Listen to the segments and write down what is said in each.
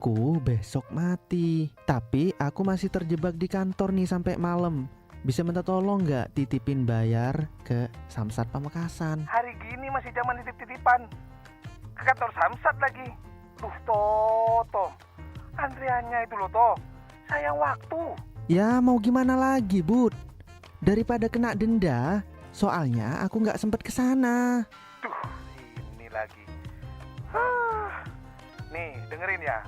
Aku besok mati, tapi aku masih terjebak di kantor nih sampai malam. Bisa minta tolong nggak titipin bayar ke Samsat Pamekasan? Hari gini masih zaman titip-titipan. Ke kantor Samsat lagi. Toh. Antriannya itu loh, Toh. Sayang waktu. Ya mau gimana lagi, Bud? Daripada kena denda, soalnya aku nggak sempet kesana. Ini lagi. Nih, dengerin ya.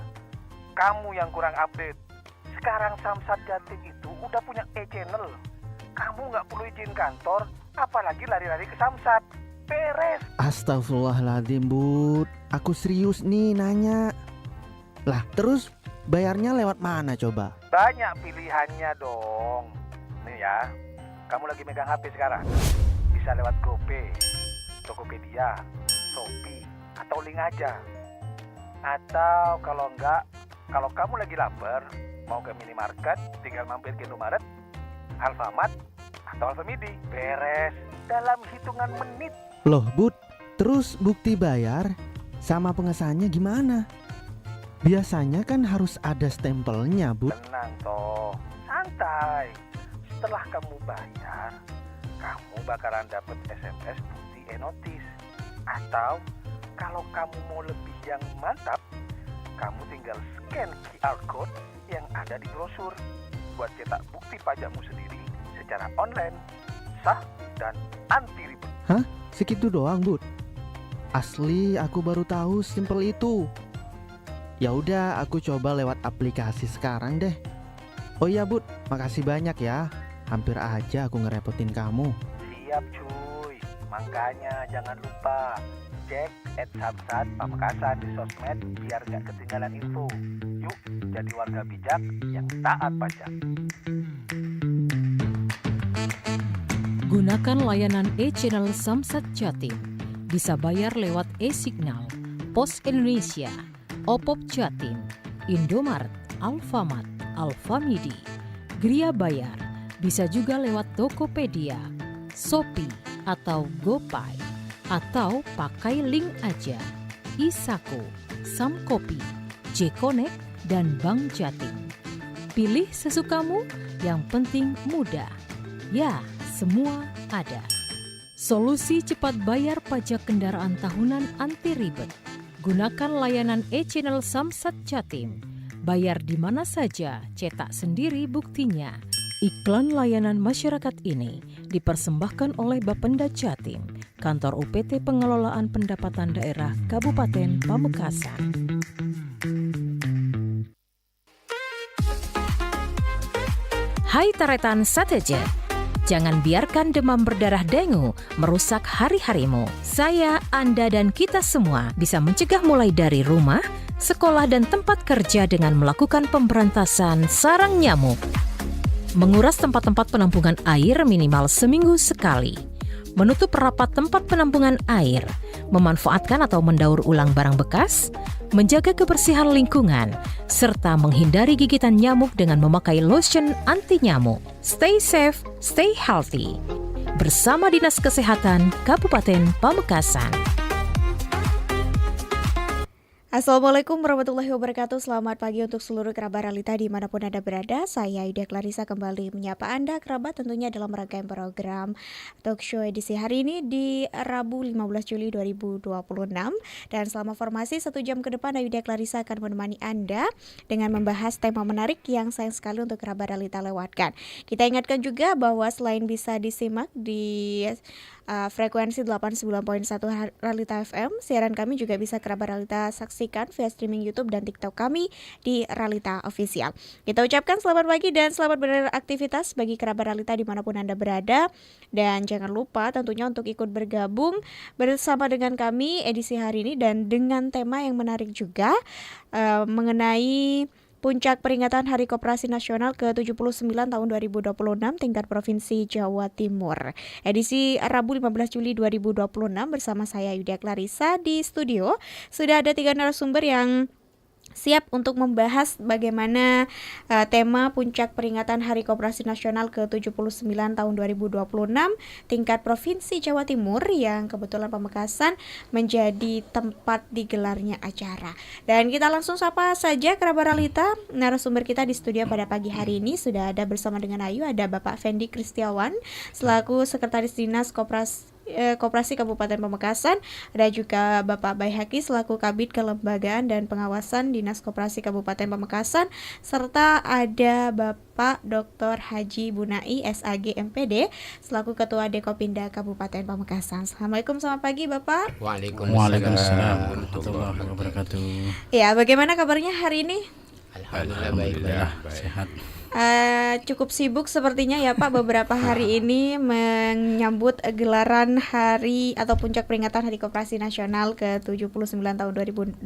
Kamu yang kurang update. Sekarang Samsat Jatim itu udah punya e-channel. Kamu nggak perlu izin kantor, apalagi lari-lari ke Samsat. Beres. Astagfirullahaladzim, Bud. Aku serius nih nanya. Lah, terus bayarnya lewat mana coba? Banyak pilihannya dong. Nih ya, kamu lagi megang HP sekarang. Bisa lewat GoPay, Tokopedia, Shopee, atau link aja. Atau kalau enggak, kalau kamu lagi lapar, mau ke minimarket, tinggal mampir ke Indomaret, Alfamart, atau Alfamidi. Beres dalam hitungan menit. Loh, Bud, terus bukti bayar sama pengesahannya gimana? Biasanya kan harus ada stempelnya, Bud. Tenang toh, santai. Setelah kamu bayar, kamu bakalan dapet SMS bukti e-notice. Atau kalau kamu mau lebih yang mantap, kamu tinggal scan QR code yang ada di brosur buat cetak bukti pajakmu sendiri secara online, sah dan anti ribet. Hah? Segitu doang, Bud? Asli aku baru tahu simpel itu. Ya udah, aku coba lewat aplikasi sekarang deh. Oh iya, Bud, makasih banyak ya. Hampir aja aku ngerepotin kamu. Siap cuy, makanya jangan lupa cek @samsat Pamekasan di sosmed biar gak ketinggalan info. Yuk jadi warga bijak yang taat pajak. Gunakan layanan e-channel Samsat Jatim. Bisa bayar lewat e-signal, Pos Indonesia, Opop Jatim, Indomaret, Alfamart, Alfamidi, Gria Bayar. Bisa juga lewat Tokopedia, Shopee, atau GoPay. Atau pakai link aja, Isako, Samkopi, J-Connect, dan Bank Jatim. Pilih sesukamu, yang penting mudah. Ya, semua ada. Solusi cepat bayar pajak kendaraan tahunan anti ribet. Gunakan layanan e-channel Samsat Jatim. Bayar di mana saja, cetak sendiri buktinya. Iklan layanan masyarakat ini dipersembahkan oleh Bapenda Jatim, Kantor UPT Pengelolaan Pendapatan Daerah Kabupaten Pamekasan. Hai Taretan Satejet, jangan biarkan demam berdarah dengue merusak hari-harimu. Saya, Anda, dan kita semua bisa mencegah mulai dari rumah, sekolah, dan tempat kerja dengan melakukan pemberantasan sarang nyamuk. Menguras tempat-tempat penampungan air minimal seminggu sekali. Menutup rapat tempat penampungan air. Memanfaatkan atau mendaur ulang barang bekas. Menjaga kebersihan lingkungan. Serta menghindari gigitan nyamuk dengan memakai lotion anti nyamuk. Stay safe, stay healthy. Bersama Dinas Kesehatan Kabupaten Pamekasan. Assalamualaikum warahmatullahi wabarakatuh. Selamat pagi untuk seluruh kerabat realita dimanapun Anda berada. Saya Yuda Clarissa kembali menyapa Anda kerabat tentunya dalam rangkaian program Talk Show edisi hari ini di Rabu 15 Juli 2026. Dan selama formasi 1 jam ke depan Yuda Clarissa akan menemani Anda dengan membahas tema menarik yang sayang sekali untuk kerabat realita lewatkan. Kita ingatkan juga bahwa selain bisa disimak di frekuensi 89.1 Realita FM, siaran kami juga bisa kerabat realita saksikan via streaming YouTube dan TikTok kami di Realita Official. Kita ucapkan selamat pagi dan selamat beraktivitas bagi kerabat realita dimanapun Anda berada. Dan jangan lupa tentunya untuk ikut bergabung bersama dengan kami edisi hari ini dan dengan tema yang menarik juga mengenai Puncak peringatan Hari Koperasi Nasional ke-79 tahun 2026 tingkat Provinsi Jawa Timur. Edisi Rabu 15 Juli 2026 bersama saya Yuda Clarissa di studio. Sudah ada 3 narasumber yang siap untuk membahas bagaimana tema puncak peringatan Hari Koperasi Nasional ke-79 tahun 2026 tingkat Provinsi Jawa Timur yang kebetulan Pamekasan menjadi tempat digelarnya acara. Dan kita langsung sapa saja kerabat realita, narasumber kita di studio pada pagi hari ini sudah ada bersama dengan Ayu, ada Bapak Fendi Kristiawan selaku Sekretaris Dinas Koperasi Kabupaten Pamekasan, ada juga Bapak Baihaki selaku Kabid Kelembagaan dan Pengawasan Dinas Koperasi Kabupaten Pamekasan, serta ada Bapak Dr. Haji Bunai SAG MPD selaku Ketua Dekopinda Kabupaten Pamekasan. Assalamualaikum, selamat pagi Bapak. Waalaikumsalam warahmatullahi wabarakatuh. Ya, bagaimana kabarnya hari ini? Alhamdulillah sehat. Cukup sibuk sepertinya ya Pak beberapa hari ini menyambut gelaran hari atau puncak peringatan Hari Koperasi Nasional ke-79 tahun 2026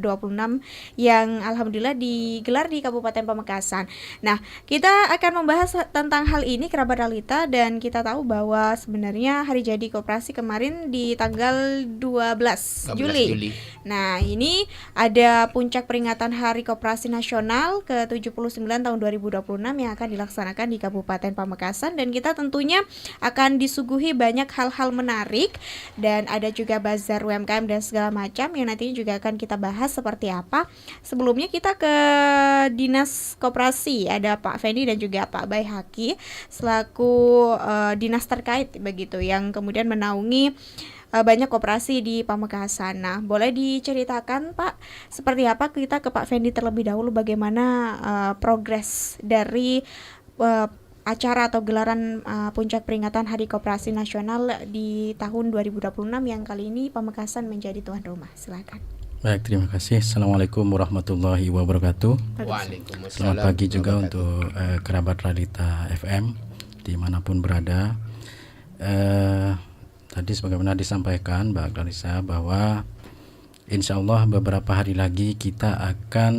yang alhamdulillah digelar di Kabupaten Pamekasan. Nah, kita akan membahas tentang hal ini kerabat realita, dan kita tahu bahwa sebenarnya hari jadi koperasi kemarin di tanggal 12 Juli. Nah, ini ada puncak peringatan Hari Koperasi Nasional ke-79 tahun 2026 yang akan dilaksanakan di Kabupaten Pamekasan, dan kita tentunya akan disuguhi banyak hal-hal menarik, dan ada juga bazar UMKM dan segala macam yang nantinya juga akan kita bahas seperti apa. Sebelumnya kita ke Dinas Koperasi, ada Pak Fendi dan juga Pak Baihaki selaku dinas terkait begitu yang kemudian menaungi banyak koperasi di Pamekasan. Nah, boleh diceritakan Pak, seperti apa, kita ke Pak Fendi terlebih dahulu, bagaimana progres dari acara atau gelaran puncak peringatan Hari Koperasi Nasional di tahun 2026 yang kali ini Pamekasan menjadi tuan rumah. Silakan. Baik, terima kasih. Assalamualaikum warahmatullahi wabarakatuh. Waalaikumsalam. Selamat pagi juga untuk kerabat Realita FM dimanapun berada. Tadi sebagaimana disampaikan Mbak Clarissa bahwa insya Allah beberapa hari lagi kita akan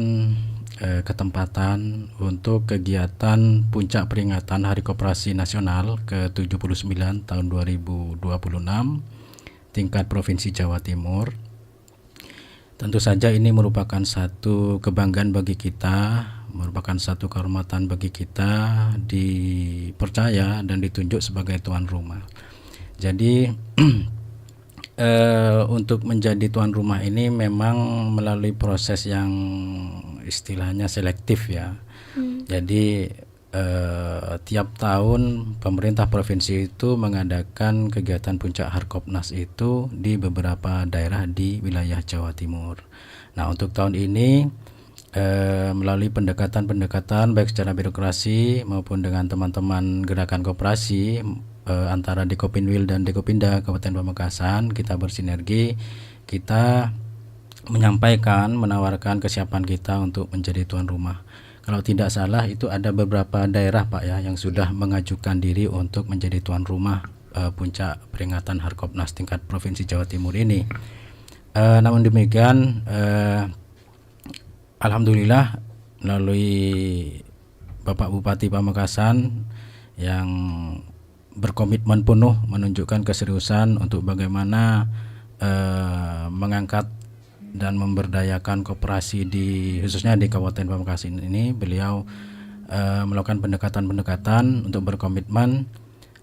ketempatan untuk kegiatan puncak peringatan Hari Koperasi Nasional ke-79 tahun 2026 tingkat Provinsi Jawa Timur. Tentu saja ini merupakan satu kebanggaan bagi kita, merupakan satu kehormatan bagi kita dipercaya dan ditunjuk sebagai tuan rumah. Jadi untuk menjadi tuan rumah ini memang melalui proses yang istilahnya selektif ya. Jadi tiap tahun pemerintah provinsi itu mengadakan kegiatan puncak Harkopnas itu di beberapa daerah di wilayah Jawa Timur. Nah, untuk tahun ini melalui pendekatan-pendekatan baik secara birokrasi maupun dengan teman-teman gerakan koperasi antara Dekopinwil dan Dekopinda Kabupaten Pamekasan, kita bersinergi, kita menyampaikan, menawarkan kesiapan kita untuk menjadi tuan rumah. Kalau tidak salah itu ada beberapa daerah Pak ya yang sudah mengajukan diri untuk menjadi tuan rumah puncak peringatan Harkopnas tingkat Provinsi Jawa Timur ini. Namun demikian alhamdulillah melalui Bapak Bupati Pamekasan yang berkomitmen penuh menunjukkan keseriusan untuk bagaimana mengangkat dan memberdayakan koperasi khususnya di Kabupaten Pamekasan ini. Beliau melakukan pendekatan-pendekatan untuk berkomitmen.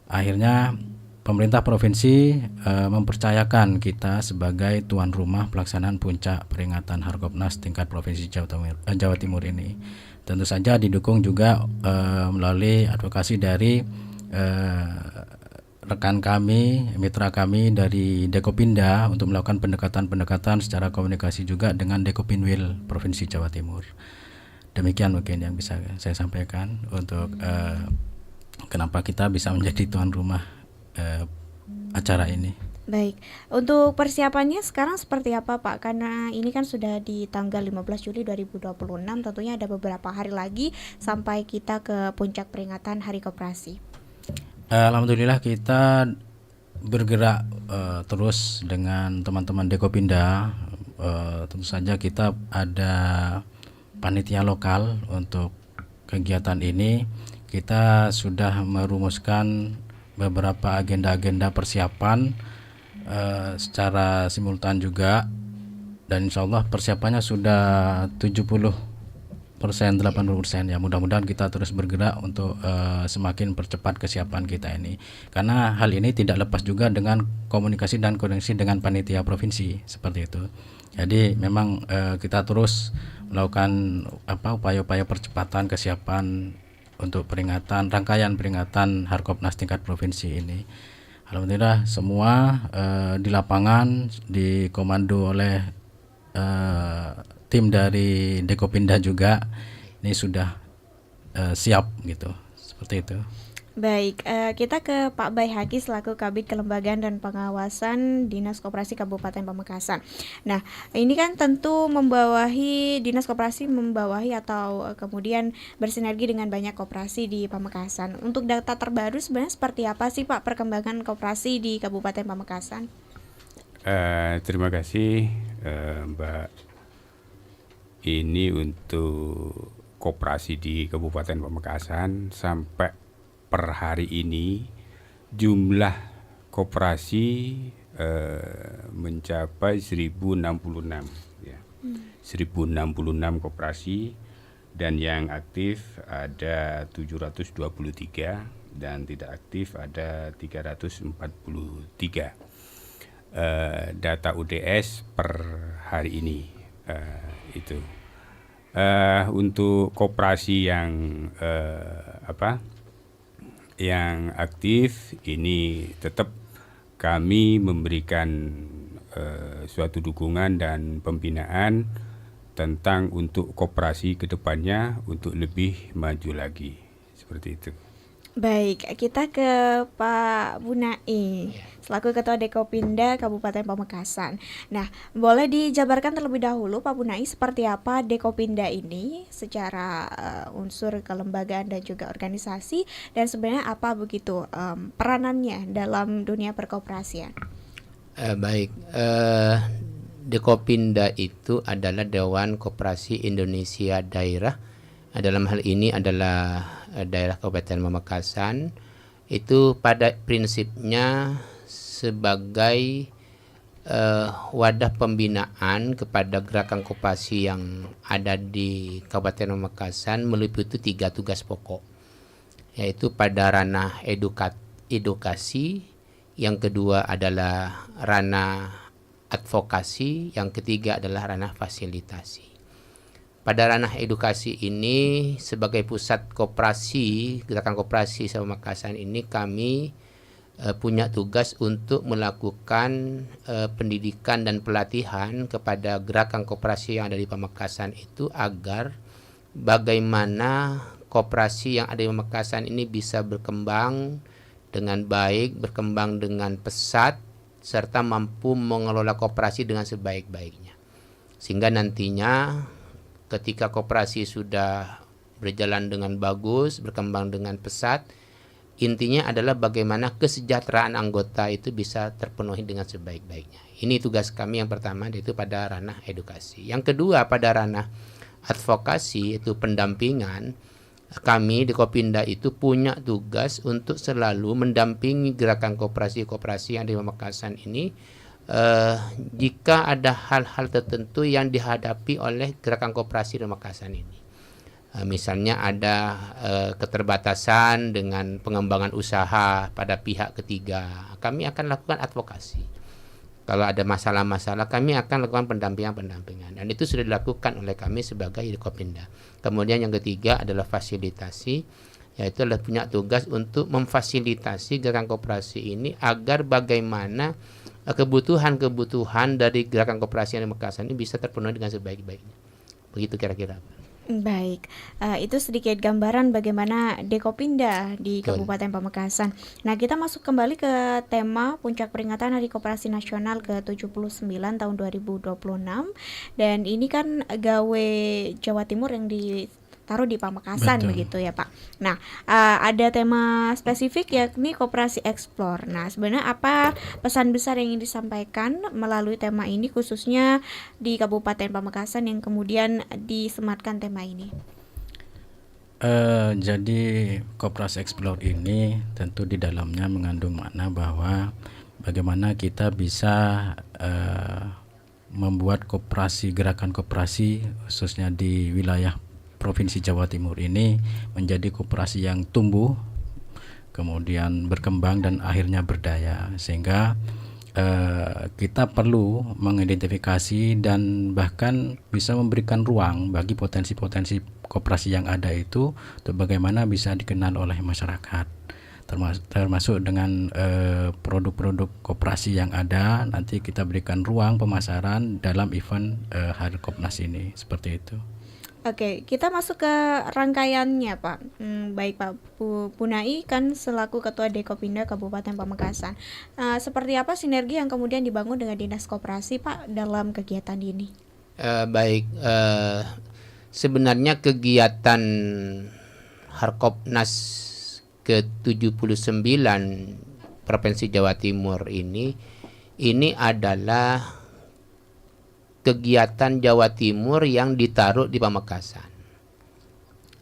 Akhirnya pemerintah provinsi mempercayakan kita sebagai tuan rumah pelaksanaan puncak peringatan Harkopnas tingkat Provinsi Jawa Timur ini. Tentu saja didukung juga melalui advokasi dari rekan kami, mitra kami dari Dekopinda untuk melakukan pendekatan-pendekatan secara komunikasi juga dengan Dekopinwil Provinsi Jawa Timur. Demikian mungkin yang bisa saya sampaikan untuk kenapa kita bisa menjadi tuan rumah acara ini. Baik, untuk persiapannya sekarang seperti apa Pak? Karena ini kan sudah di tanggal 15 Juli 2026, tentunya ada beberapa hari lagi sampai kita ke puncak peringatan Hari Koperasi. Alhamdulillah kita bergerak terus dengan teman-teman Dekopinda. Tentu saja kita ada panitia lokal untuk kegiatan ini. Kita sudah merumuskan beberapa agenda-agenda persiapan secara simultan juga, dan insya Allah persiapannya sudah 70 80% ya. Mudah-mudahan kita terus bergerak untuk semakin percepat kesiapan kita ini, karena hal ini tidak lepas juga dengan komunikasi dan koordinasi dengan panitia provinsi seperti itu. Jadi memang kita terus melakukan upaya-upaya percepatan kesiapan untuk rangkaian peringatan Harkopnas tingkat provinsi ini. Alhamdulillah semua di lapangan dikomando oleh tim dari Dekopinda juga ini sudah siap gitu, seperti itu. Baik, kita ke Pak Baihaki selaku Kabid Kelembagaan dan Pengawasan Dinas Koperasi Kabupaten Pamekasan. Nah, ini kan tentu Dinas Koperasi membawahi atau kemudian bersinergi dengan banyak koperasi di Pamekasan. Untuk data terbaru sebenarnya seperti apa sih Pak perkembangan koperasi di Kabupaten Pamekasan? Terima kasih Mbak. Ini untuk koperasi di Kabupaten Pamekasan sampai per hari ini jumlah koperasi mencapai 1066 ya. 1066 koperasi, dan yang aktif ada 723 dan tidak aktif ada 343. Data UDS per hari ini itu. Untuk koperasi yang aktif ini tetap kami memberikan suatu dukungan dan pembinaan tentang untuk koperasi kedepannya untuk lebih maju lagi, seperti itu. Baik, kita ke Pak Bunai selaku Ketua Dekopinda Kabupaten Pamekasan. Nah, boleh dijabarkan terlebih dahulu Pak Bunai seperti apa Dekopinda ini secara unsur kelembagaan dan juga organisasi, dan sebenarnya apa begitu peranannya dalam dunia perkoperasian? Baik, Dekopinda itu adalah Dewan Koperasi Indonesia Daerah. Dalam hal ini adalah daerah Kabupaten Pamekasan. Itu pada prinsipnya sebagai wadah pembinaan kepada gerakan koperasi yang ada di Kabupaten Pamekasan meliputi 3 tugas pokok, yaitu pada ranah edukasi, yang kedua adalah ranah advokasi, yang ketiga adalah ranah fasilitasi. Pada ranah edukasi ini sebagai pusat koperasi, gerakan koperasi Pamekasan ini kami punya tugas untuk melakukan pendidikan dan pelatihan kepada gerakan koperasi yang ada di Pamekasan itu, agar bagaimana koperasi yang ada di Pamekasan ini bisa berkembang dengan baik, berkembang dengan pesat, serta mampu mengelola koperasi dengan sebaik-baiknya. Sehingga nantinya ketika koperasi sudah berjalan dengan bagus, berkembang dengan pesat, intinya adalah bagaimana kesejahteraan anggota itu bisa terpenuhi dengan sebaik-baiknya. Ini tugas kami yang pertama, yaitu pada ranah edukasi. Yang kedua, pada ranah advokasi, itu pendampingan. Kami di Kopinda itu punya tugas untuk selalu mendampingi gerakan koperasi-koperasi yang di Pamekasan ini jika ada hal-hal tertentu yang dihadapi oleh gerakan koperasi di Pamekasan ini. Misalnya ada keterbatasan dengan pengembangan usaha pada pihak ketiga, kami akan lakukan advokasi. Kalau ada masalah-masalah, kami akan lakukan pendampingan, dan itu sudah dilakukan oleh kami sebagai Kopinda. Kemudian yang ketiga adalah fasilitasi, yaitu adalah punya tugas untuk memfasilitasi gerakan koperasi ini agar bagaimana kebutuhan dari gerakan koperasi yang di Pamekasan ini bisa terpenuhi dengan sebaik-baiknya. Begitu kira-kira. Baik, itu sedikit gambaran bagaimana Dekopinda di Kabupaten Pamekasan. Nah, kita masuk kembali ke tema puncak peringatan Hari Koperasi Nasional ke-79 tahun 2026. Dan ini kan gawe Jawa Timur yang ditaruh di Pamekasan. Betul. Begitu ya Pak. Nah, ada tema spesifik yakni Koperasi Explore. Nah, sebenarnya apa pesan besar yang ingin disampaikan melalui tema ini, khususnya di Kabupaten Pamekasan yang kemudian disematkan tema ini? Jadi Koperasi Explore ini tentu di dalamnya mengandung makna bahwa bagaimana kita bisa membuat koperasi, gerakan koperasi khususnya di wilayah Provinsi Jawa Timur ini menjadi koperasi yang tumbuh, kemudian berkembang dan akhirnya berdaya, sehingga kita perlu mengidentifikasi dan bahkan bisa memberikan ruang bagi potensi-potensi koperasi yang ada itu untuk bagaimana bisa dikenal oleh masyarakat, termasuk dengan produk-produk koperasi yang ada. Nanti kita berikan ruang pemasaran dalam event Hari Kopnas ini, seperti itu. Oke, kita masuk ke rangkaiannya, Pak. Baik, Pak Punai kan selaku Ketua Dekopinda Kabupaten Pamekasan. Seperti apa sinergi yang kemudian dibangun dengan Dinas Koperasi, Pak, dalam kegiatan ini? Sebenarnya kegiatan Harkopnas ke-79 Provinsi Jawa Timur ini adalah kegiatan Jawa Timur yang ditaruh di Pamekasan.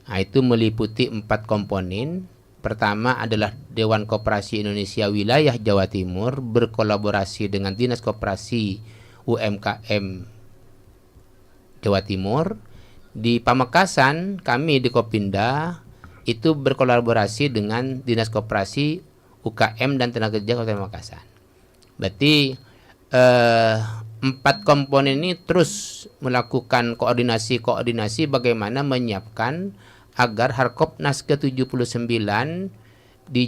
Nah, itu meliputi 4 komponen. Pertama adalah Dewan Koperasi Indonesia Wilayah Jawa Timur berkolaborasi dengan Dinas Koperasi UMKM Jawa Timur. Di Pamekasan, kami di Kopinda itu berkolaborasi dengan Dinas Koperasi UKM dan Tenaga Kerja Kabupaten Pamekasan. Berarti 4 komponen ini terus melakukan koordinasi bagaimana menyiapkan agar Harkopnas ke-79 di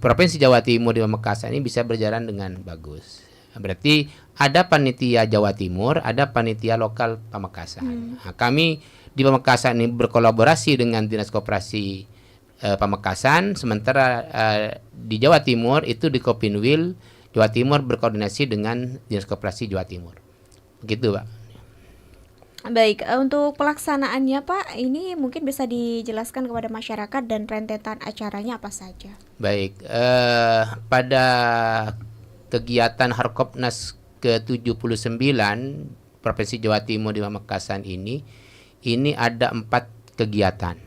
Provinsi Jawa Timur di Pamekasan ini bisa berjalan dengan bagus. Berarti ada panitia Jawa Timur, ada panitia lokal Pamekasan. Nah, kami di Pamekasan ini berkolaborasi dengan Dinas Koperasi Pamekasan, sementara di Jawa Timur itu di Kopinwil Jawa Timur berkoordinasi dengan Dinas Koperasi Jawa Timur. Begitu, Pak. Baik, untuk pelaksanaannya, Pak, ini mungkin bisa dijelaskan kepada masyarakat dan rentetan acaranya apa saja? Baik, pada kegiatan Harkopnas ke-79 Provinsi Jawa Timur di Pamekasan ini ada 4 kegiatan.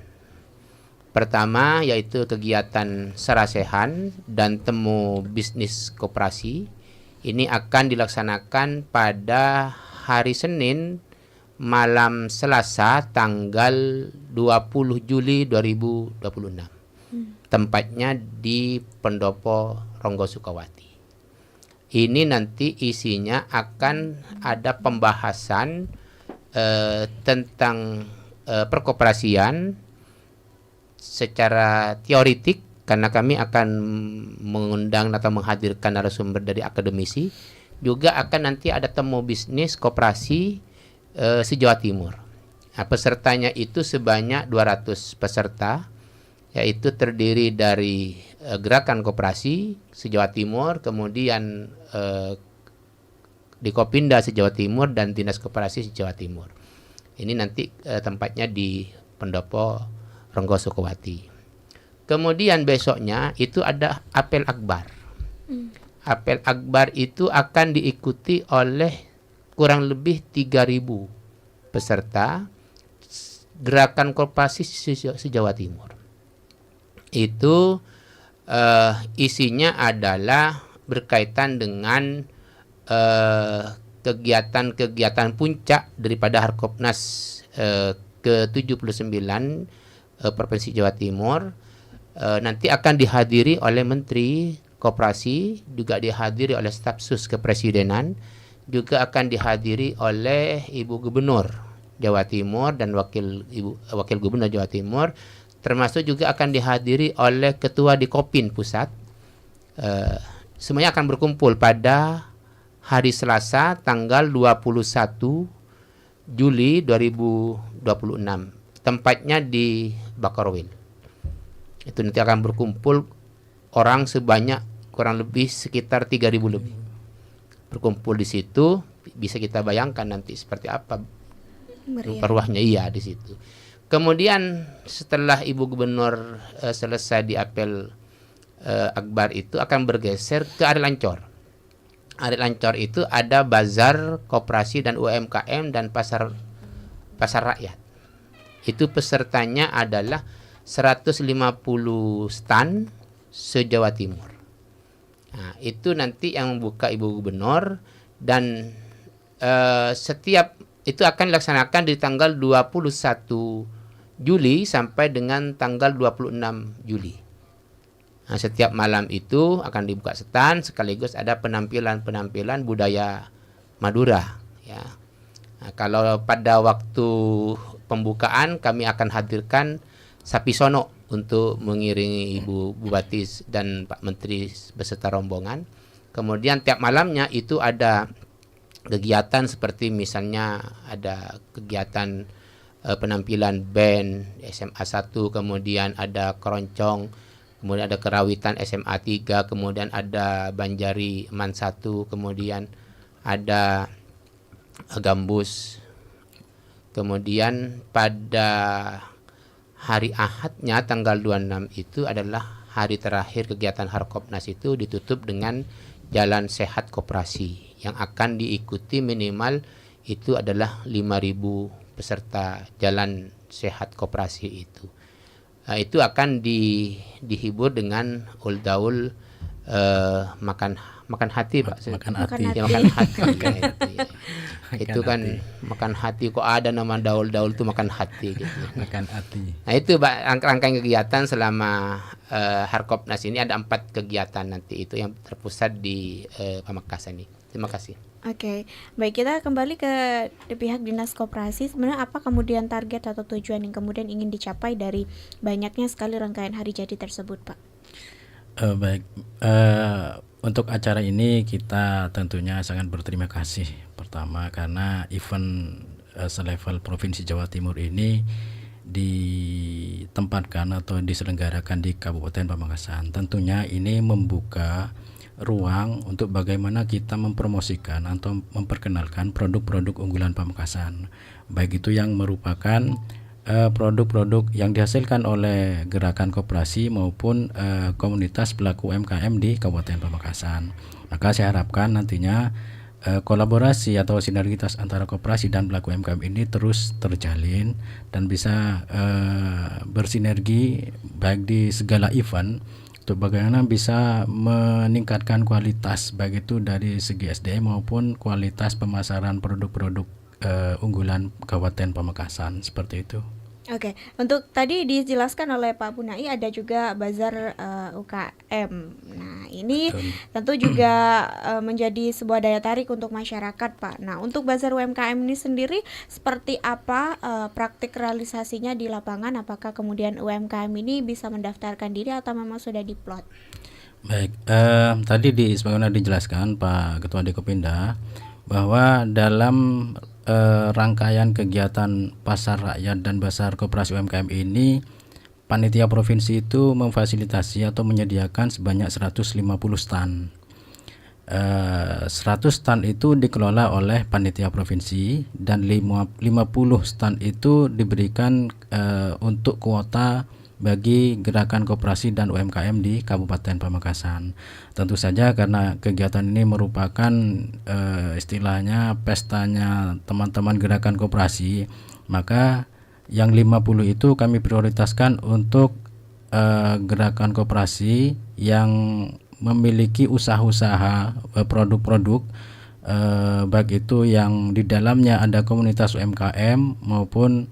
Pertama yaitu kegiatan sarasehan dan temu bisnis koperasi. Ini akan dilaksanakan pada hari Senin malam Selasa tanggal 20 Juli 2026. Tempatnya di Pendopo Ronggo Sukawati. Ini nanti isinya akan ada pembahasan tentang perkoperasian secara teoritik, karena kami akan mengundang atau menghadirkan narasumber dari akademisi. Juga akan nanti ada temu bisnis koperasi se-Jawa Timur. Nah, pesertanya itu sebanyak 200 peserta, yaitu terdiri dari gerakan koperasi se-Jawa Timur, kemudian di Kopinda se-Jawa Timur dan Dinas Koperasi se-Jawa Timur. Ini nanti tempatnya di Pendopo Ronggo Sukawati. Kemudian besoknya itu ada apel akbar. Apel akbar itu akan diikuti oleh kurang lebih 3.000 peserta gerakan koperasi se-Jawa Timur. Itu isinya adalah berkaitan dengan kegiatan-kegiatan puncak daripada Harkopnas ke-79 Provinsi Jawa Timur. Nanti akan dihadiri oleh Menteri Koperasi, juga dihadiri oleh staf sus kepresidenan, juga akan dihadiri oleh Ibu Gubernur Jawa Timur dan Wakil Gubernur Jawa Timur, termasuk juga akan dihadiri oleh Ketua Dikopin Pusat. Semuanya akan berkumpul pada hari Selasa tanggal 21 Juli 2026. Tempatnya di Bakarowil. Itu nanti akan berkumpul orang sebanyak kurang lebih sekitar 3.000 lebih. Berkumpul di situ, bisa kita bayangkan nanti seperti apa perwahnya di situ. Kemudian setelah Ibu Gubernur selesai di apel akbar itu akan bergeser ke Ari Lancor. Ari Lancor itu ada bazar koperasi dan UMKM dan pasar rakyat. Itu pesertanya adalah 150 stand se-Jawa Timur. Nah, itu nanti yang membuka Ibu Gubernur, dan setiap itu akan dilaksanakan di tanggal 21 Juli sampai dengan tanggal 26 Juli. Nah, setiap malam itu akan dibuka stand sekaligus ada penampilan-penampilan budaya Madura ya. Nah, kalau pada waktu pembukaan kami akan hadirkan sapi sono untuk mengiringi Ibu Bupati dan Pak Menteri beserta rombongan. Kemudian tiap malamnya itu ada kegiatan seperti misalnya ada kegiatan penampilan band SMA 1, kemudian ada keroncong, kemudian ada kerawitan SMA 3, kemudian ada Banjari Man 1, kemudian ada gambus. Kemudian pada hari Ahadnya tanggal 26 itu adalah hari terakhir kegiatan Harkopnas, itu ditutup dengan jalan sehat koperasi yang akan diikuti minimal itu adalah 5.000 peserta jalan sehat koperasi itu. Nah, itu akan dihibur dengan uldaul makan hati, Pak. Makan hati. Ya, makan hati. Itu kan makan hati, kok ada nama daul-daul itu makan hati gitu. Makan hati. Nah, itu Pak, rangkaian kegiatan selama Harkopnas ini ada 4 kegiatan nanti itu yang terpusat di Pamekasan ini. Terima kasih. Oke, baik, kita kembali ke pihak Dinas Koperasi. Sebenarnya apa kemudian target atau tujuan yang kemudian ingin dicapai dari banyaknya sekali rangkaian hari jadi tersebut, Pak? Baik, untuk acara ini kita tentunya sangat berterima kasih. Pertama karena event selevel Provinsi Jawa Timur ini ditempatkan atau diselenggarakan di Kabupaten Pamekasan. Tentunya ini membuka ruang untuk bagaimana kita mempromosikan atau memperkenalkan produk-produk unggulan Pamekasan, baik itu yang merupakan produk-produk yang dihasilkan oleh gerakan koperasi maupun komunitas pelaku UMKM di Kabupaten Pamekasan. Maka saya harapkan nantinya kolaborasi atau sinergitas antara koperasi dan pelaku UMKM ini terus terjalin dan bisa bersinergi baik di segala event untuk bagaimana bisa meningkatkan kualitas baik itu dari segi SDM maupun kualitas pemasaran produk-produk unggulan Kabupaten Pamekasan, seperti itu. Oke, untuk tadi dijelaskan oleh Pak Punai ada juga bazar UKM. Nah, ini tentu juga menjadi sebuah daya tarik untuk masyarakat, Pak. Nah, untuk bazar UMKM ini sendiri seperti apa praktik realisasinya di lapangan? Apakah kemudian UMKM ini bisa mendaftarkan diri atau memang sudah diplot? Baik, tadi sebagaimana dijelaskan Pak Ketua Dekopinda bahwa dalam rangkaian kegiatan pasar rakyat dan pasar koperasi UMKM ini, panitia provinsi itu memfasilitasi atau menyediakan sebanyak 150 stand. 100 stand itu dikelola oleh panitia provinsi dan 50 stand itu diberikan untuk kuota bagi gerakan koperasi dan UMKM di Kabupaten Pamekasan. Tentu saja karena kegiatan ini merupakan istilahnya pestanya teman-teman gerakan koperasi, maka yang 50 itu kami prioritaskan untuk gerakan koperasi yang memiliki usaha-usaha produk-produk baik itu yang di dalamnya ada komunitas UMKM maupun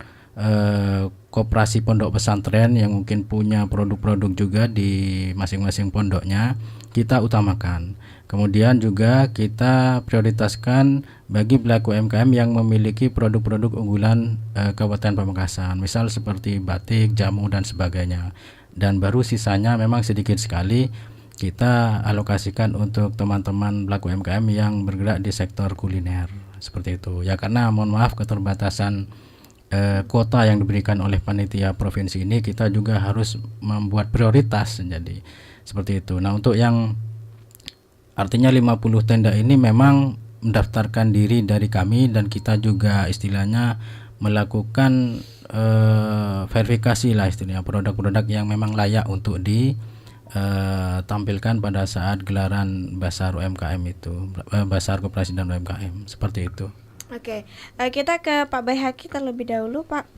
koperasi pondok pesantren yang mungkin punya produk-produk juga di masing-masing pondoknya, kita utamakan. Kemudian juga kita prioritaskan bagi pelaku UMKM yang memiliki produk-produk unggulan Kabupaten Pamekasan, misal seperti batik, jamu dan sebagainya. Dan baru sisanya memang sedikit sekali kita alokasikan untuk teman-teman pelaku UMKM yang bergerak di sektor kuliner, seperti itu. Ya karena mohon maaf keterbatasan kuota yang diberikan oleh panitia provinsi ini, kita juga harus membuat prioritas, jadi seperti itu. Nah, untuk yang artinya 50 tenda ini memang mendaftarkan diri dari kami dan kita juga istilahnya melakukan verifikasi lah istilahnya produk-produk yang memang layak untuk ditampilkan pada saat gelaran Basar UMKM itu, Basar Koperasi dan UMKM, seperti itu. Oke, kita ke Pak Baihaqi terlebih dahulu, Pak.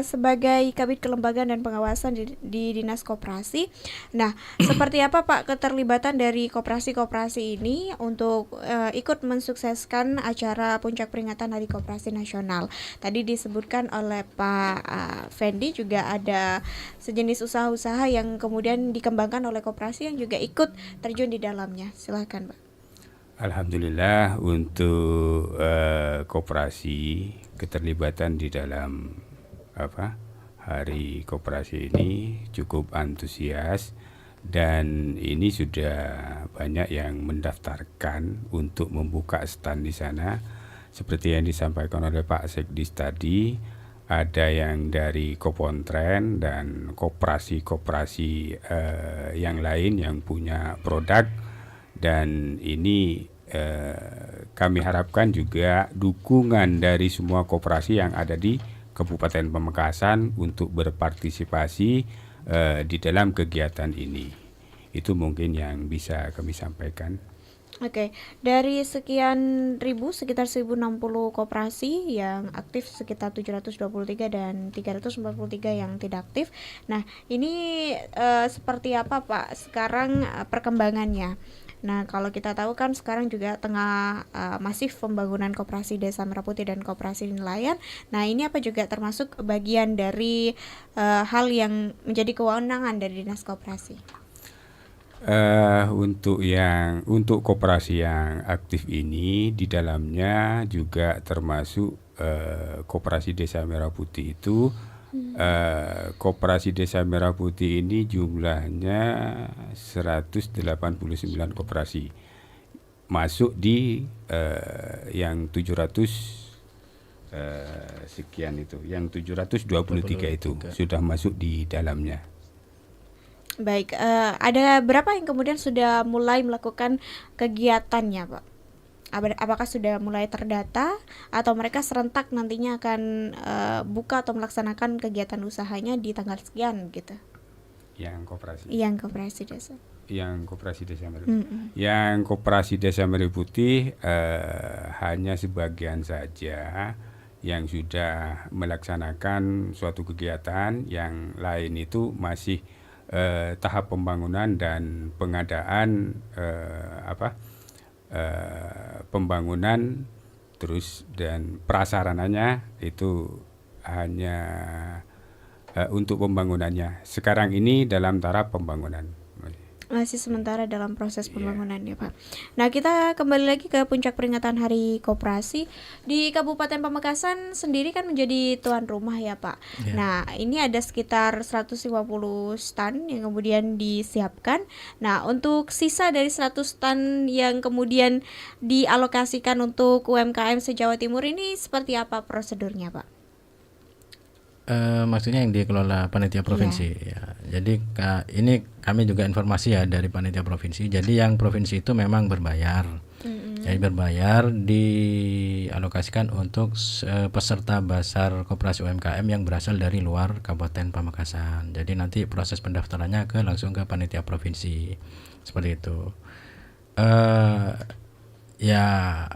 Sebagai Kabid Kelembagaan dan Pengawasan di Dinas Koperasi, nah seperti apa Pak keterlibatan dari koperasi-koperasi ini untuk ikut mensukseskan acara Puncak Peringatan Hari Koperasi Nasional? Tadi disebutkan oleh Pak Fendi juga ada sejenis usaha-usaha yang kemudian dikembangkan oleh koperasi yang juga ikut terjun di dalamnya. Silakan, Pak. Alhamdulillah untuk koperasi keterlibatan di dalam Hari Koperasi ini cukup antusias dan ini sudah banyak yang mendaftarkan untuk membuka stand di sana. Seperti yang disampaikan oleh Pak Sekdis tadi, ada yang dari Kopontren dan koperasi-koperasi yang lain yang punya produk. Dan ini kami harapkan juga dukungan dari semua koperasi yang ada di Kabupaten Pamekasan untuk berpartisipasi di dalam kegiatan ini. Itu mungkin yang bisa kami sampaikan. Oke, dari sekian ribu, sekitar 1060 koperasi yang aktif, sekitar 723 dan 343 yang tidak aktif. Nah, ini seperti apa Pak sekarang perkembangannya? Nah, kalau kita tahu kan sekarang juga tengah masif pembangunan koperasi Desa Merah Putih dan koperasi nelayan. Nah, ini apa juga termasuk bagian dari hal yang menjadi kewenangan dari Dinas Koperasi? Untuk koperasi yang aktif ini di dalamnya juga termasuk koperasi Desa Merah Putih itu. Koperasi Desa Merah Putih ini jumlahnya 189 koperasi, masuk di yang 700 sekian itu, yang 723 itu sudah masuk di dalamnya. Baik, ada berapa yang kemudian sudah mulai melakukan kegiatannya, Pak? Apakah sudah mulai terdata atau mereka serentak nantinya akan buka atau melaksanakan kegiatan usahanya di tanggal sekian gitu? Yang koperasi desa. Yang koperasi Desa Merah Putih. Yang koperasi Desa Merah Putih hanya sebagian saja yang sudah melaksanakan suatu kegiatan, yang lain itu masih tahap pembangunan dan pengadaan pembangunan terus, dan prasarananya itu hanya untuk pembangunannya. Sekarang ini dalam taraf pembangunan. Masih sementara dalam proses pembangunan ya Pak. Nah, kita kembali lagi ke puncak peringatan Hari Koperasi. Di Kabupaten Pamekasan sendiri kan menjadi tuan rumah ya Pak. Nah, ini ada sekitar 150 stand yang kemudian disiapkan. Nah, untuk sisa dari 100 stand yang kemudian dialokasikan untuk UMKM se-Jawa Timur ini seperti apa prosedurnya Pak? Maksudnya yang dikelola panitia provinsi ya. Jadi ini kami juga informasi ya dari panitia provinsi. Jadi yang provinsi itu memang berbayar. Jadi berbayar dialokasikan untuk peserta Basar Koperasi UMKM yang berasal dari luar Kabupaten Pamekasan. Jadi nanti proses pendaftarannya langsung ke panitia provinsi. Seperti itu. Ya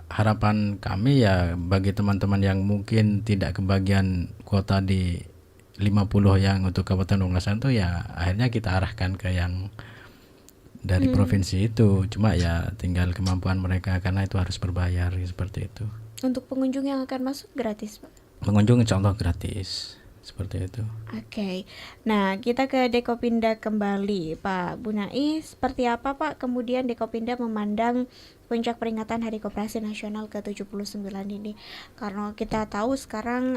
harapan kami ya bagi teman-teman yang mungkin tidak kebagian kuota di 50 yang untuk Kabupaten Pamekasan itu ya akhirnya kita arahkan ke yang dari provinsi itu. Cuma ya tinggal kemampuan mereka karena itu harus berbayar seperti itu. Untuk pengunjung yang akan masuk gratis Pak? Pengunjung insya Allah gratis. Seperti itu. Oke. Nah, kita ke Dekopinda kembali, Pak Bunai. Seperti apa, Pak, kemudian Dekopinda memandang puncak peringatan Hari Koperasi Nasional ke-79 ini? Karena kita tahu sekarang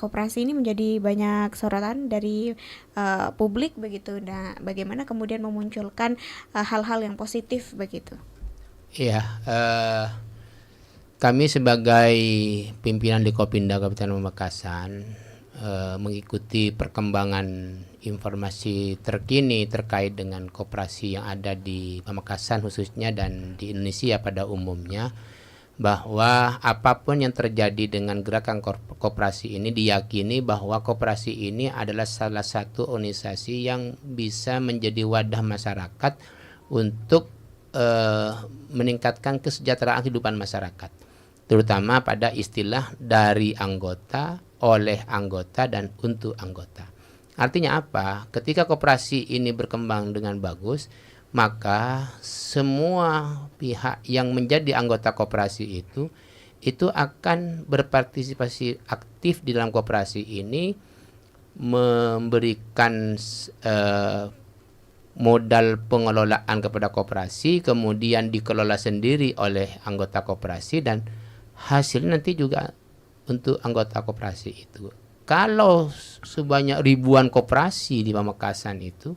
koperasi ini menjadi banyak sorotan dari publik begitu. Nah, bagaimana kemudian memunculkan hal-hal yang positif begitu? Iya, kami sebagai pimpinan Dekopinda Kabupaten Pamekasan mengikuti perkembangan informasi terkini terkait dengan koperasi yang ada di Pamekasan khususnya dan di Indonesia pada umumnya, bahwa apapun yang terjadi dengan gerakan koperasi ini diyakini bahwa koperasi ini adalah salah satu organisasi yang bisa menjadi wadah masyarakat untuk meningkatkan kesejahteraan kehidupan masyarakat. terutama pada istilah dari anggota, oleh anggota, dan untuk anggota. Artinya apa? Ketika koperasi ini berkembang dengan bagus, maka semua pihak yang menjadi anggota koperasi itu akan berpartisipasi aktif di dalam koperasi ini, memberikan modal pengelolaan kepada koperasi, kemudian dikelola sendiri oleh anggota koperasi, dan hasilnya nanti juga untuk anggota koperasi itu. Kalau sebanyak ribuan koperasi di Pamekasan itu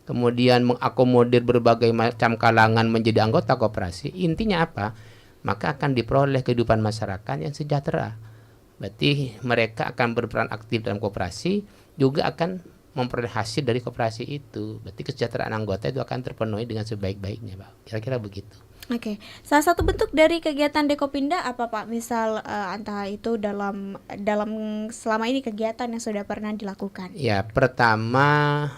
kemudian mengakomodir berbagai macam kalangan menjadi anggota koperasi, intinya apa? Maka akan diperoleh kehidupan masyarakat yang sejahtera. Berarti mereka akan berperan aktif dalam koperasi, juga akan memperoleh hasil dari koperasi itu. Berarti kesejahteraan anggota itu akan terpenuhi dengan sebaik-baiknya, Pak. Kira-kira begitu. Oke, salah satu bentuk dari kegiatan Dekopinda apa Pak? Misal entah itu dalam selama ini kegiatan yang sudah pernah dilakukan. Ya, pertama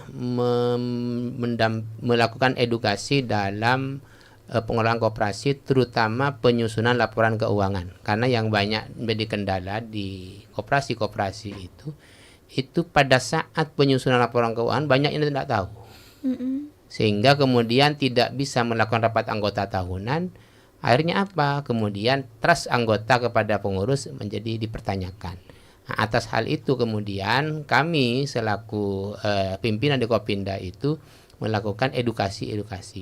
melakukan edukasi dalam pengelolaan koperasi, terutama penyusunan laporan keuangan. Karena yang banyak menjadi kendala di koperasi-koperasi itu pada saat penyusunan laporan keuangan banyak yang tidak tahu. Sehingga kemudian tidak bisa melakukan rapat anggota tahunan. Akhirnya apa? Kemudian trust anggota kepada pengurus menjadi dipertanyakan. Nah, atas hal itu kemudian kami selaku pimpinan Dekopinda itu melakukan edukasi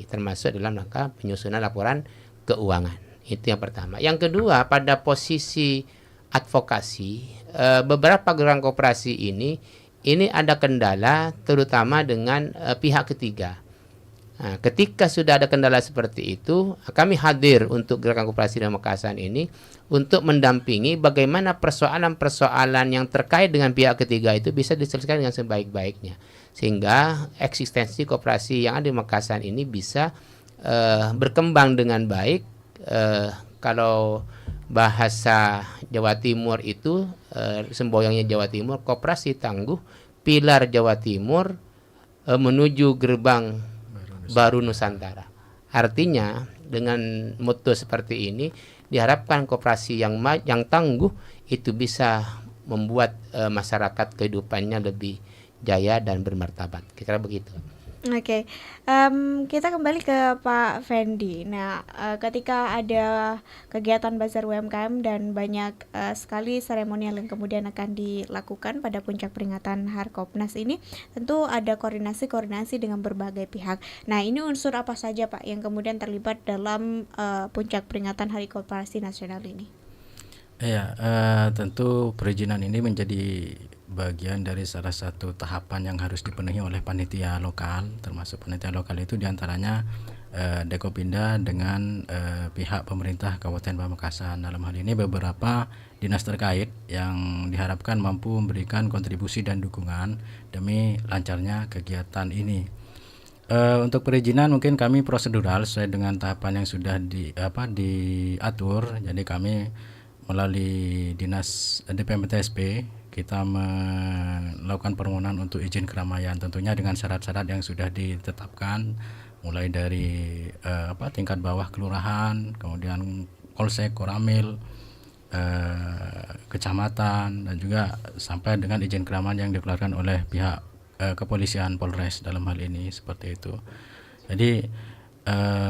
termasuk dalam rangka penyusunan laporan keuangan. Itu yang pertama. Yang kedua, pada posisi advokasi, beberapa gerakan koperasi ini ada kendala terutama dengan pihak ketiga. Nah, ketika sudah ada kendala seperti itu, kami hadir untuk gerakan koperasi di Pamekasan ini untuk mendampingi bagaimana persoalan-persoalan yang terkait dengan pihak ketiga itu bisa diselesaikan dengan sebaik-baiknya, sehingga eksistensi koperasi yang ada di Pamekasan ini bisa berkembang dengan baik. Kalau bahasa Jawa Timur itu semboyangnya Jawa Timur, koperasi tangguh, pilar Jawa Timur menuju gerbang baru Nusantara. Artinya dengan motto seperti ini diharapkan koperasi yang tangguh itu bisa membuat masyarakat kehidupannya lebih jaya dan bermartabat. Kira-kira begitu. Oke, kita kembali ke Pak Fendi. Nah, ketika ada kegiatan Bazar UMKM dan banyak sekali seremonial yang kemudian akan dilakukan pada puncak peringatan Harkopnas ini, tentu ada koordinasi dengan berbagai pihak. Nah, ini unsur apa saja Pak yang kemudian terlibat dalam puncak peringatan Hari Koperasi Nasional ini? Ya, tentu perizinan ini menjadi bagian dari salah satu tahapan yang harus dipenuhi oleh panitia lokal, termasuk panitia lokal itu diantaranya Dekopinda dengan pihak pemerintah Kabupaten Pamekasan. Dalam hal ini beberapa dinas terkait yang diharapkan mampu memberikan kontribusi dan dukungan demi lancarnya kegiatan ini. Untuk perizinan mungkin kami prosedural sesuai dengan tahapan yang sudah diatur. Jadi kami melalui dinas DPMTSP kita melakukan permohonan untuk izin keramaian, tentunya dengan syarat-syarat yang sudah ditetapkan, mulai dari tingkat bawah kelurahan, kemudian polsek, koramil, kecamatan, dan juga sampai dengan izin keramaian yang dikeluarkan oleh pihak kepolisian Polres dalam hal ini, seperti itu. Jadi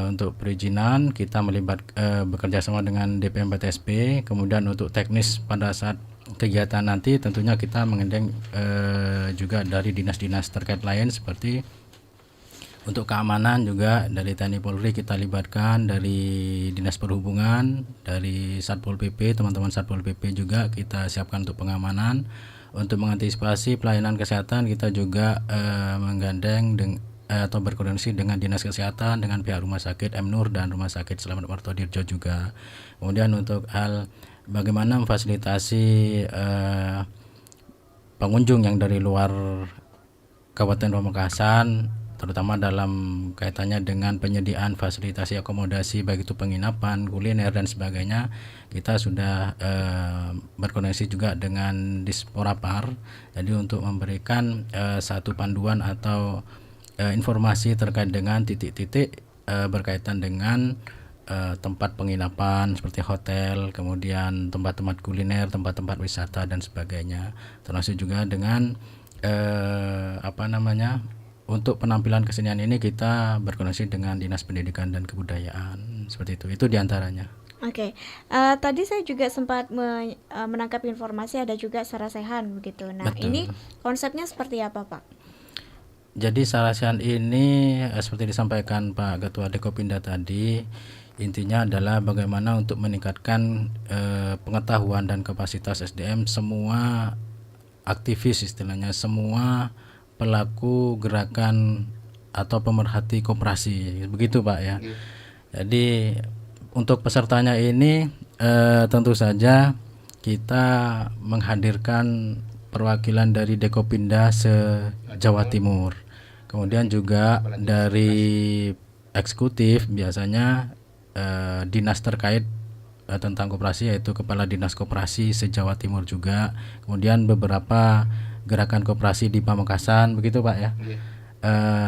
untuk perizinan kita bekerja sama dengan DPMPTSP. Kemudian untuk teknis pada saat kegiatan nanti tentunya kita menggandeng juga dari dinas-dinas terkait lain, seperti untuk keamanan juga dari TNI Polri kita libatkan, dari Dinas Perhubungan, dari Satpol PP, teman-teman Satpol PP juga kita siapkan untuk pengamanan. Untuk mengantisipasi pelayanan kesehatan kita juga menggandeng atau berkoordinasi dengan Dinas Kesehatan, dengan pihak Rumah Sakit M-Nur dan Rumah Sakit Slamet Martodirjo juga. Kemudian untuk hal bagaimana memfasilitasi pengunjung yang dari luar Kabupaten Pamekasan, terutama dalam kaitannya dengan penyediaan fasilitasi akomodasi baik itu penginapan, kuliner dan sebagainya, kita sudah berkoordinasi juga dengan Disporapar. Jadi untuk memberikan satu panduan atau informasi terkait dengan titik-titik berkaitan dengan tempat penginapan seperti hotel, kemudian tempat-tempat kuliner, tempat-tempat wisata dan sebagainya. Termasuk juga dengan untuk penampilan kesenian ini kita berkoordinasi dengan Dinas Pendidikan dan Kebudayaan seperti itu. Itu diantaranya. Oke, tadi saya juga sempat menangkap informasi ada juga sarasehan begitu. Nah, Betul. ini konsepnya seperti apa, Pak? Jadi sarasehan ini seperti disampaikan Pak Ketua Dekopinda tadi, intinya adalah bagaimana untuk meningkatkan pengetahuan dan kapasitas SDM semua aktivis, istilahnya semua pelaku gerakan atau pemerhati koperasi, begitu Pak ya. Jadi untuk pesertanya ini tentu saja kita menghadirkan perwakilan dari Dekopinda se-Jawa Timur. Kemudian juga dari eksekutif biasanya dinas terkait tentang koperasi, yaitu Kepala Dinas Koperasi se-Jawa Timur juga. Kemudian beberapa gerakan koperasi di Pamekasan, begitu Pak ya.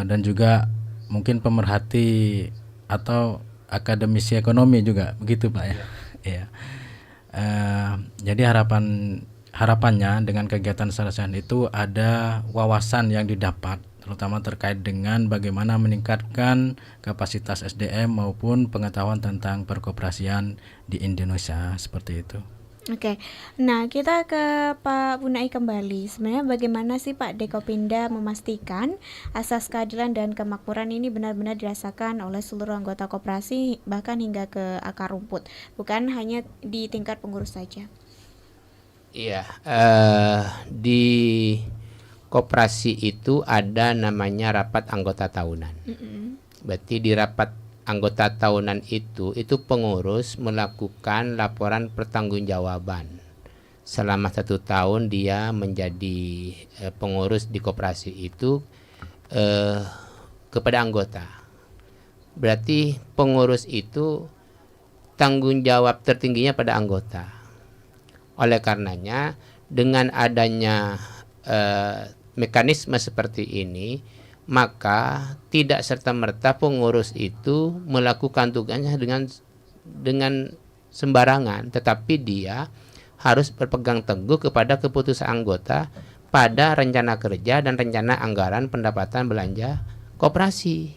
Dan juga mungkin pemerhati atau akademisi ekonomi juga, begitu Pak ya. Iya. Jadi harapannya dengan kegiatan sarasehan itu ada wawasan yang didapat, terutama terkait dengan bagaimana meningkatkan kapasitas SDM maupun pengetahuan tentang perkoperasian di Indonesia, seperti itu. Oke, nah kita ke Pak Bunai kembali. Sebenarnya bagaimana sih Pak Dekopinda memastikan asas keadilan dan kemakmuran ini benar-benar dirasakan oleh seluruh anggota koperasi bahkan hingga ke akar rumput, bukan hanya di tingkat pengurus saja? Iya, di koperasi itu ada namanya rapat anggota tahunan. Berarti di rapat anggota tahunan itu pengurus melakukan laporan pertanggungjawaban selama 1 tahun dia menjadi pengurus di koperasi itu kepada anggota. Berarti pengurus itu tanggung jawab tertingginya pada anggota. Oleh karenanya dengan adanya mekanisme seperti ini, maka tidak serta-merta pengurus itu melakukan tugasnya dengan sembarangan, tetapi dia harus berpegang teguh kepada keputusan anggota pada rencana kerja dan rencana anggaran pendapatan belanja koperasi.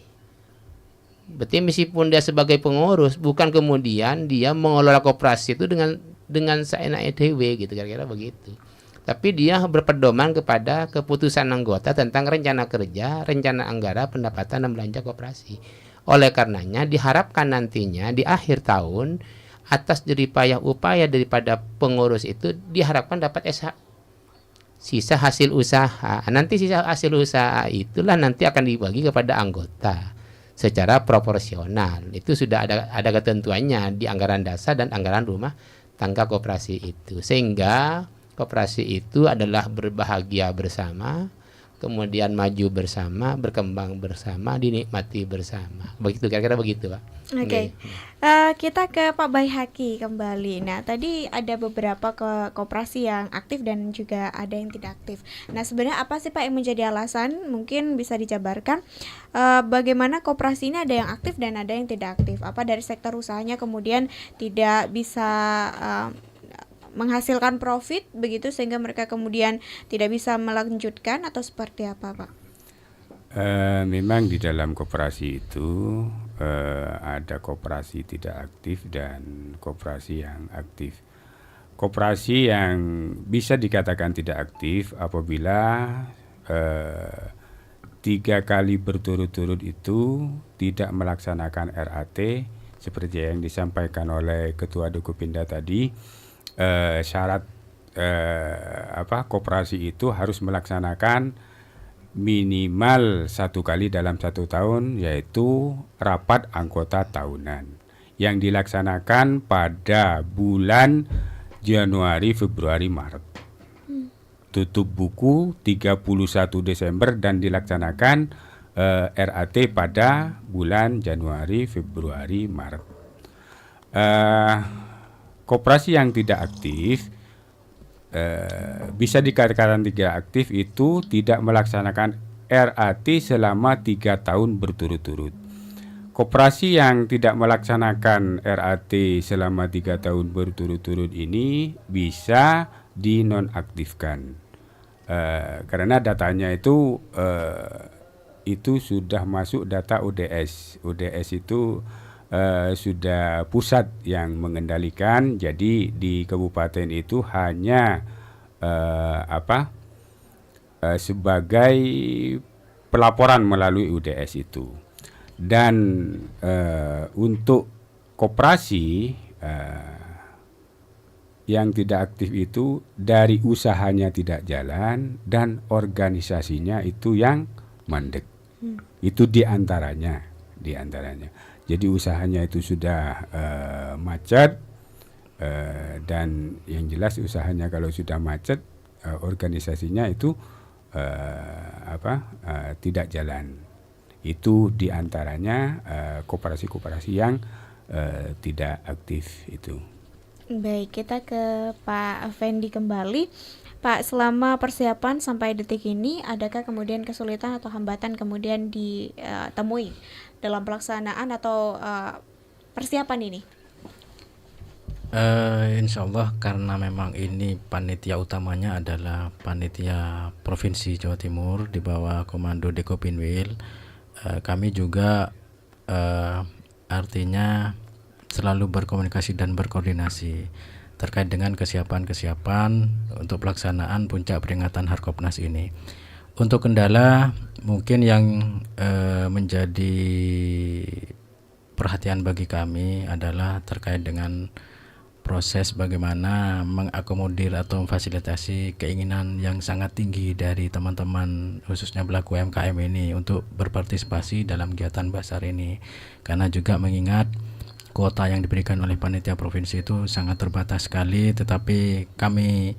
Berarti meskipun dia sebagai pengurus, bukan kemudian dia mengelola koperasi itu dengan seenaknya dewe gitu, kira-kira begitu. Tapi dia berpedoman kepada keputusan anggota tentang rencana kerja, rencana anggaran, pendapatan dan belanja koperasi. Oleh karenanya diharapkan nantinya di akhir tahun atas jeripayah upaya daripada pengurus itu diharapkan dapat SH, sisa hasil usaha. Nanti sisa hasil usaha itulah nanti akan dibagi kepada anggota secara proporsional. Itu sudah ada ketentuannya di anggaran dasar dan anggaran rumah tangga koperasi itu. Sehingga koperasi itu adalah berbahagia bersama, kemudian maju bersama, berkembang bersama, dinikmati bersama. Begitu, kira-kira begitu Pak. Oke. Kita ke Pak Baihaki kembali. Nah, tadi ada beberapa koperasi yang aktif dan juga ada yang tidak aktif. Nah, sebenarnya apa sih Pak yang menjadi alasan? Mungkin bisa dijabarkan bagaimana koperasi ini ada yang aktif dan ada yang tidak aktif. Apa dari sektor usahanya kemudian tidak bisa menghasilkan profit begitu sehingga mereka kemudian tidak bisa melanjutkan, atau seperti apa Pak? Memang di dalam koperasi itu ada koperasi tidak aktif dan koperasi yang aktif. Koperasi yang bisa dikatakan tidak aktif apabila 3 kali berturut-turut itu tidak melaksanakan RAT seperti yang disampaikan oleh Ketua Dekopinda tadi. Syarat koperasi itu harus melaksanakan minimal 1 kali dalam 1 tahun, yaitu rapat anggota tahunan yang dilaksanakan pada bulan Januari, Februari, Maret. Tutup buku 31 Desember dan dilaksanakan RAT pada bulan Januari, Februari, Maret. Koperasi yang tidak aktif bisa dikatakan tidak aktif itu tidak melaksanakan RAT selama 3 tahun berturut-turut. koperasi yang tidak melaksanakan RAT selama 3 tahun berturut-turut ini bisa dinonaktifkan. Karena datanya itu sudah masuk data ODS. ODS itu sudah pusat yang mengendalikan. Jadi di kabupaten itu hanya sebagai pelaporan melalui UDS itu. Dan untuk koperasi yang tidak aktif itu dari usahanya tidak jalan dan organisasinya itu yang mandek. Itu diantaranya. Jadi usahanya itu sudah macet, dan yang jelas usahanya kalau sudah macet, organisasinya itu tidak jalan. Itu diantaranya koperasi-koperasi yang tidak aktif itu. Baik, kita ke Pak Fendi kembali. Pak, selama persiapan sampai detik ini, adakah kemudian kesulitan atau hambatan kemudian ditemui dalam pelaksanaan atau persiapan ini? Insya Allah karena memang ini panitia utamanya adalah panitia Provinsi Jawa Timur di bawah komando Dekopinwil, kami juga artinya selalu berkomunikasi dan berkoordinasi terkait dengan kesiapan untuk pelaksanaan puncak peringatan Harkopnas ini. Untuk kendala mungkin yang menjadi perhatian bagi kami adalah terkait dengan proses bagaimana mengakomodir atau memfasilitasi keinginan yang sangat tinggi dari teman-teman khususnya pelaku UMKM ini untuk berpartisipasi dalam kegiatan Basar ini, karena juga mengingat kuota yang diberikan oleh panitia provinsi itu sangat terbatas sekali, tetapi kami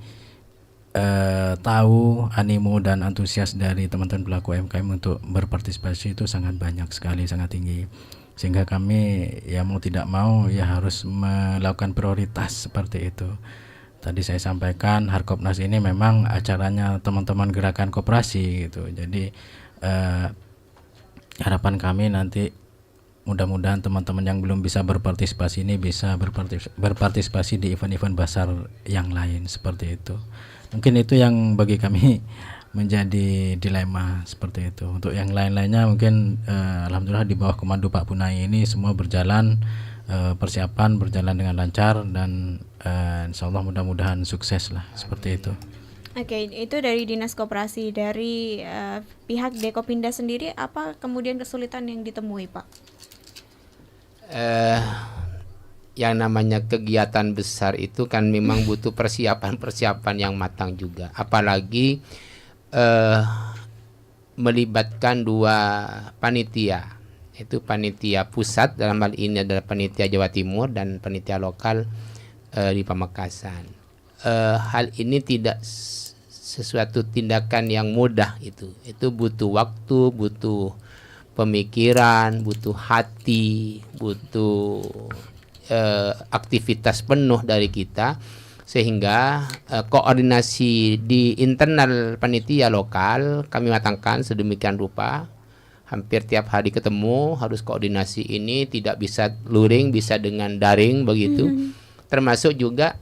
tahu animo dan antusias dari teman-teman pelaku UMKM untuk berpartisipasi itu sangat banyak sekali, sangat tinggi, sehingga kami ya mau tidak mau ya harus melakukan prioritas seperti itu. Tadi saya sampaikan Harkopnas ini memang acaranya teman-teman gerakan koperasi gitu. Jadi harapan kami nanti mudah-mudahan teman-teman yang belum bisa berpartisipasi ini bisa berpartisipasi di event-event Basar yang lain seperti itu. Mungkin itu yang bagi kami menjadi dilema seperti itu. Untuk yang lain-lainnya mungkin alhamdulillah di bawah komando Pak Punai ini semua berjalan, persiapan berjalan dengan lancar dan insyaallah mudah-mudahan sukses lah seperti itu. Oke, itu dari Dinas Koperasi. Dari pihak Dekopinda sendiri apa kemudian kesulitan yang ditemui, Pak? Yang namanya kegiatan besar itu kan memang butuh persiapan yang matang juga, apalagi melibatkan dua panitia, itu panitia pusat dalam hal ini adalah panitia Jawa Timur dan panitia lokal di Pamekasan. Hal ini tidak sesuatu tindakan yang mudah, itu butuh waktu, butuh pemikiran, butuh hati, butuh aktivitas penuh dari kita, sehingga koordinasi di internal panitia lokal kami matangkan sedemikian rupa. Hampir tiap hari ketemu, harus koordinasi ini, tidak bisa luring, bisa dengan daring begitu. Termasuk juga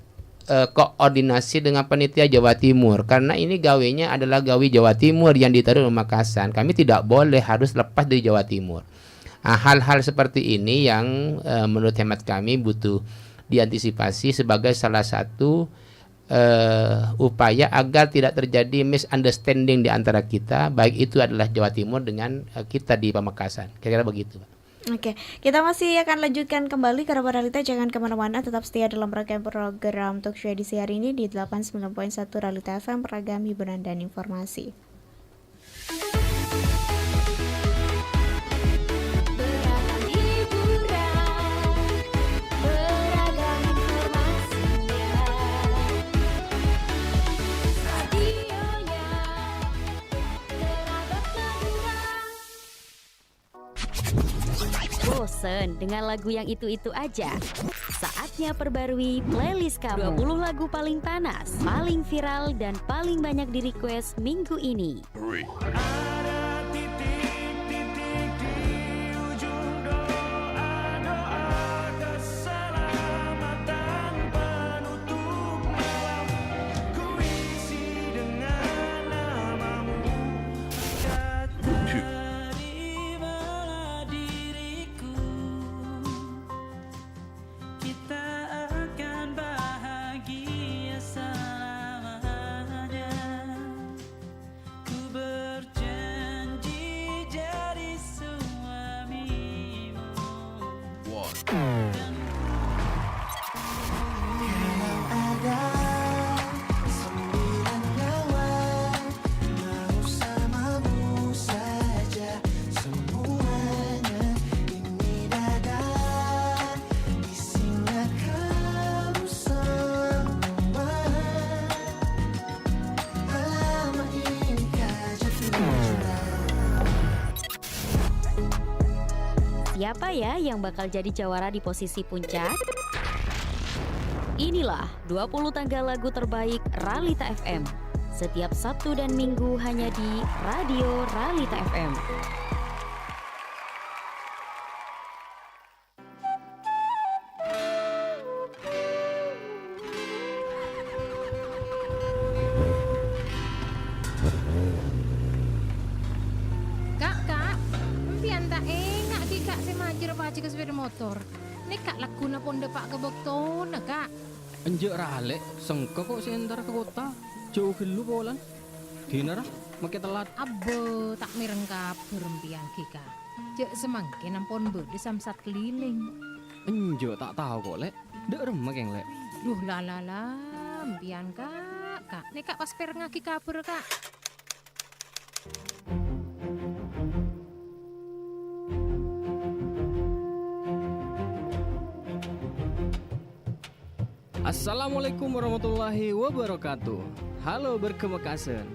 koordinasi dengan panitia Jawa Timur, karena ini gawenya adalah gawe Jawa Timur yang ditaruh di Pamekasan. Kami tidak boleh harus lepas dari Jawa Timur. Nah, hal-hal seperti ini yang menurut hemat kami butuh diantisipasi sebagai salah satu upaya agar tidak terjadi misunderstanding di antara kita, baik itu adalah Jawa Timur dengan kita di Pamekasan. Kira-kira begitu, Pak. Oke, kita masih akan lanjutkan kembali karena Realita, jangan kemana-mana, tetap setia dalam rangkaian program Talkshow edisi hari ini di 89.1 Realita FM, Ragam Hiburan dan Informasi. Bosen dengan lagu yang itu-itu aja? Saatnya perbarui playlist kamu. 20 lagu paling panas, paling viral, dan paling banyak di request minggu ini. Siapa ya yang bakal jadi jawara di posisi puncak? Inilah 20 tangga lagu terbaik Ralita FM. Setiap Sabtu dan Minggu hanya di Radio Ralita FM. Kak, empian tak enak ki kak si majir paci ke sepeda motor. Nek kak lakuna pon depak ke boktona kak. Enjek rale, sengke kok sentar ke kota. Jauh gelu polan. Dinara, makai telat. Abo tak mireng kabur empian ki kak. Jek semangke nampon bede samsat keliling. Enjek tak tahu kok lek. Dek remek yang lek. Duh lalala, empian kak. Nek kak pas perengaki kabur kak. Assalamualaikum warahmatullahi wabarakatuh. Halo berkemekasen.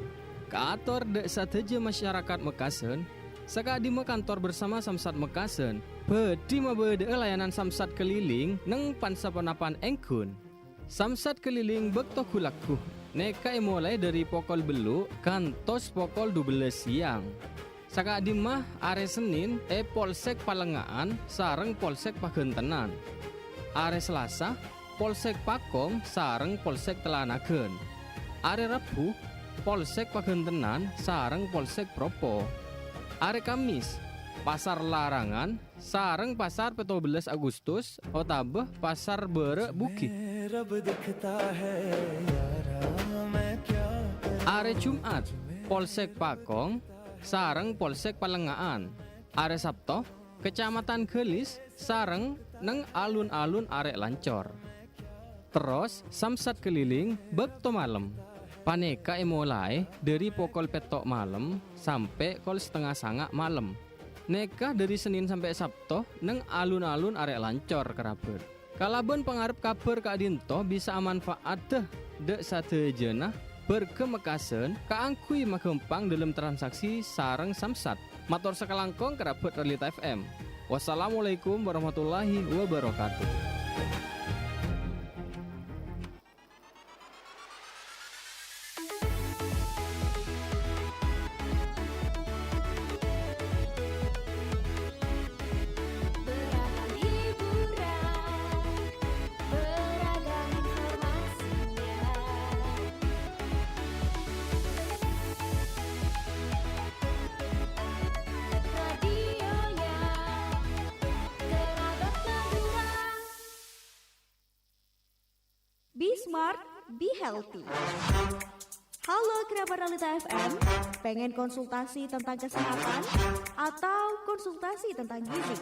Kaator dek sateja masyarakat Mekasen. Saka di kantor bersama Samsat Mekasen. Bedi mabede layanan Samsat keliling neng pansapanapan engkun. Samsat keliling bekto kulaku. Neka mulai dari pokol belu kantos pokol 12 siang. Saka di are Senin Polsek Palengaan sareng Polsek Pagentenan. Are Selasa Polsek Pakong sareng Polsek Telanagen. Are Rabu Polsek Pagentenan sareng Polsek Propo. Are Kamis Pasar Larangan sareng Pasar 17 Agustus otabeh Pasar Bere Bukit. Are Jumat Polsek Pakong sareng Polsek Palengaan. Are Sabto Kecamatan Gelis sareng neng alun-alun arek Lancor. Terus samsat keliling bekto malam. Paneka mulai dari pokol petok malam sampai kol setengah sanga malam. Neka dari Senin sampai Sabtu neng alun-alun arek Lancor kerabet. Kalaban pengarep kabar Kak Dinto bisa manfaat dek satejena berkemekasen kaangkui makempang dalam transaksi sareng samsat. Matur sekalangkong kerabet Ralita FM. Wassalamualaikum warahmatullahi wabarakatuh. Be smart, be healthy. Halo kerabat Ralita FM, pengen konsultasi tentang kesehatan atau konsultasi tentang gizi?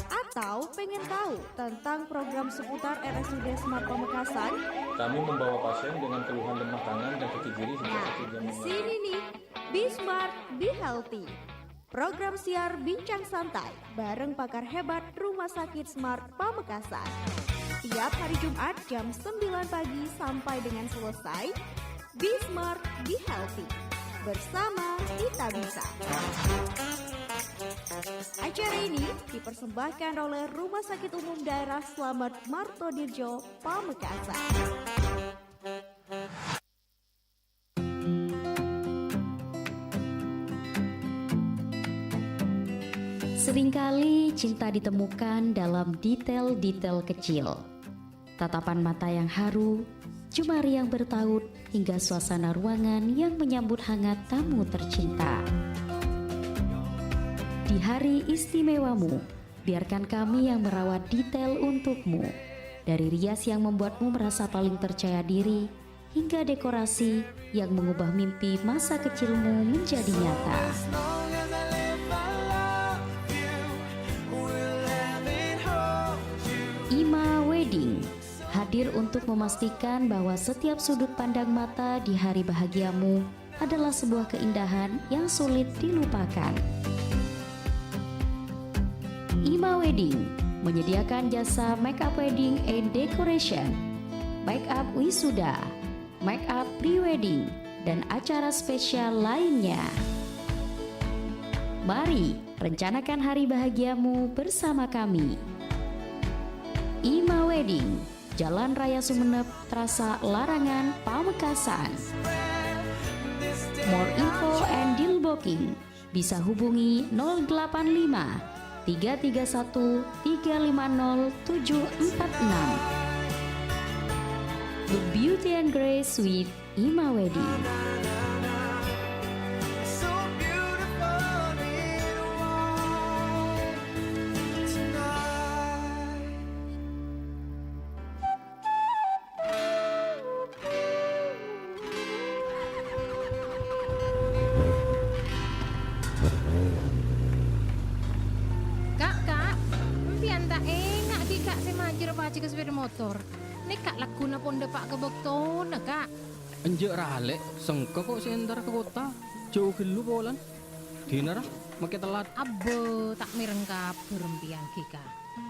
Atau pengen tahu tentang program seputar RSUD Smart Pamekasan? Kami membawa pasien dengan keluhan lemah tangan dan kaki kiri Di sini nih, Be Smart, Be Healthy. Program siar bincang santai bareng pakar hebat Rumah Sakit Smart Pamekasan. Tiap hari Jumat jam 9 pagi sampai dengan selesai. Be Smart, Be Healthy. Bersama kita bisa. Acara ini dipersembahkan oleh Rumah Sakit Umum Daerah Slamet Martodirjo, Pamekasan. Seringkali cinta ditemukan dalam detail-detail kecil. Tatapan mata yang haru, jemari yang bertaut, hingga suasana ruangan yang menyambut hangat tamu tercinta. Di hari istimewamu, biarkan kami yang merawat detail untukmu. Dari rias yang membuatmu merasa paling percaya diri, hingga dekorasi yang mengubah mimpi masa kecilmu menjadi nyata. Ima Wedding hadir untuk memastikan bahwa setiap sudut pandang mata di hari bahagiamu adalah sebuah keindahan yang sulit dilupakan. Ima Wedding menyediakan jasa make up wedding and decoration, make up wisuda, make up pre-wedding, dan acara spesial lainnya. Mari rencanakan hari bahagiamu bersama kami. Ima Wedding, Jalan Raya Sumeneb, Trasa Larangan, Pamekasan. More info and deal booking bisa hubungi 085 331 350 746. The Beauty and Grace with Ima Wedding. Kak, mpian tak enak ki kak semajir paci ke sepeda motor. Nek kak lakuna ponde pak ke Bekton kak. Enjek ralek, sengko kok sentar ke kota. Jauh gelu polan. Dinara, make telat. Abo tak mireng kabur mpian ki kak.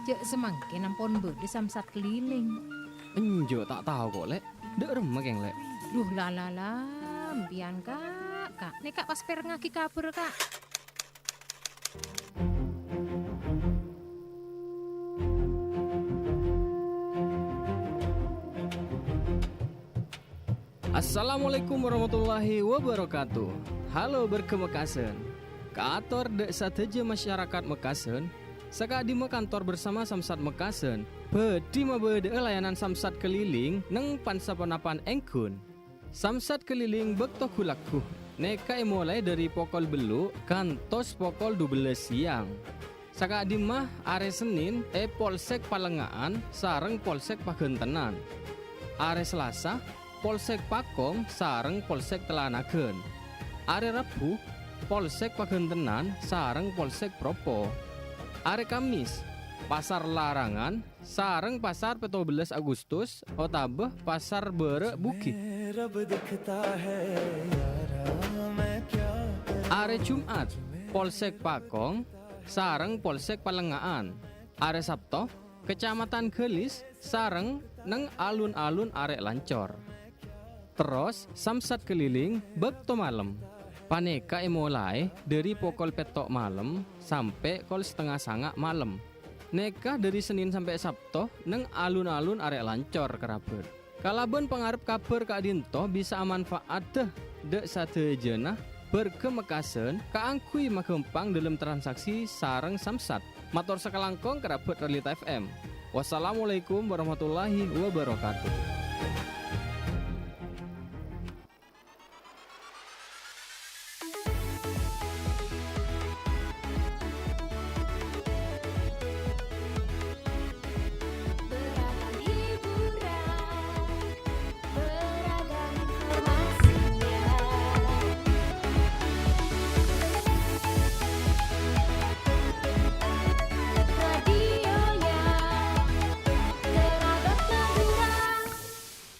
Jek semangke nampon bede samsat keliling. Enjek tak tahu kok lek. Dek remek yang lek. Duh lalala, mpian kak. Nek kak pas perengaki kabur kak. Assalamualaikum warahmatullahi wabarakatuh. Halo berkemekasan. Kaator dek sateja masyarakat Mekasen. Saka di kantor bersama Samsat Mekasen. Bedi mabede layanan Samsat keliling neng pansaponapan engkun. Samsat keliling bekto kulaku. Neka mulai dari pokol belu kantos pokol 12 siang. Saka di are Senin Polsek Palengaan sareng Polsek Pagentenan. Are Selasa Polsek Pakong sareng Polsek Telanagen. Are Rabu Polsek Pagentenan sareng Polsek Propo. Are Kamis Pasar Larangan sareng Pasar 17 Agustus otabeh Pasar Bere Bukit. Are Jumat Polsek Pakong sareng Polsek Palengaan. Are Sabto Kecamatan Gelis sareng neng alun-alun arek Lancor. Terus samsat keliling bekto malam. Paneka mulai dari pokol petok malam sampai kol setengah sanga malam. Neka dari Senin sampai Sabtu neng alun-alun arek Lancor kerabet. Kalaban pengarep kabar Kak Dinto bisa manfaat dek satejana berkemekasen kaangkui magempang dalam transaksi sareng samsat. Matur sakalangkong kerabet Realita FM. Wassalamualaikum warahmatullahi wabarakatuh.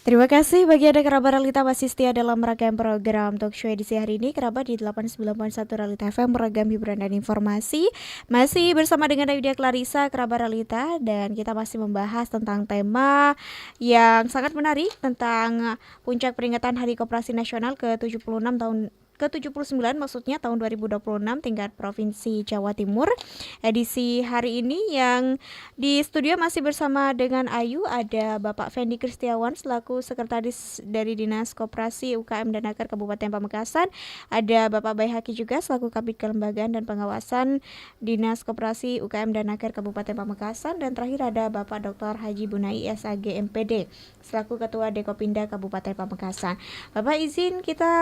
Terima kasih bagi Anda kerabat Realita masih setia dalam rangkaian program Talk Show edisi hari ini. Kerabat di 89.1 Realita FM, beragam hiburan dan informasi. Masih bersama dengan Ayudia Clarissa, kerabat Realita, dan kita masih membahas tentang tema yang sangat menarik tentang puncak peringatan Hari Koperasi Nasional ke-76 tahun ke-79 maksudnya tahun 2026 tingkat Provinsi Jawa Timur. Edisi hari ini yang di studio masih bersama dengan Ayu, ada Bapak Fendi Kristiawan selaku Sekretaris dari Dinas Koperasi UKM dan Naker Kabupaten Pamekasan. Ada Bapak Baihaki juga selaku Kabid Kelembagaan dan Pengawasan Dinas Koperasi UKM dan Naker Kabupaten Pamekasan. Dan terakhir ada Bapak Dr. Haji Bunai SAG MPD selaku Ketua Dekopinda Kabupaten Pamekasan. Bapak izin kita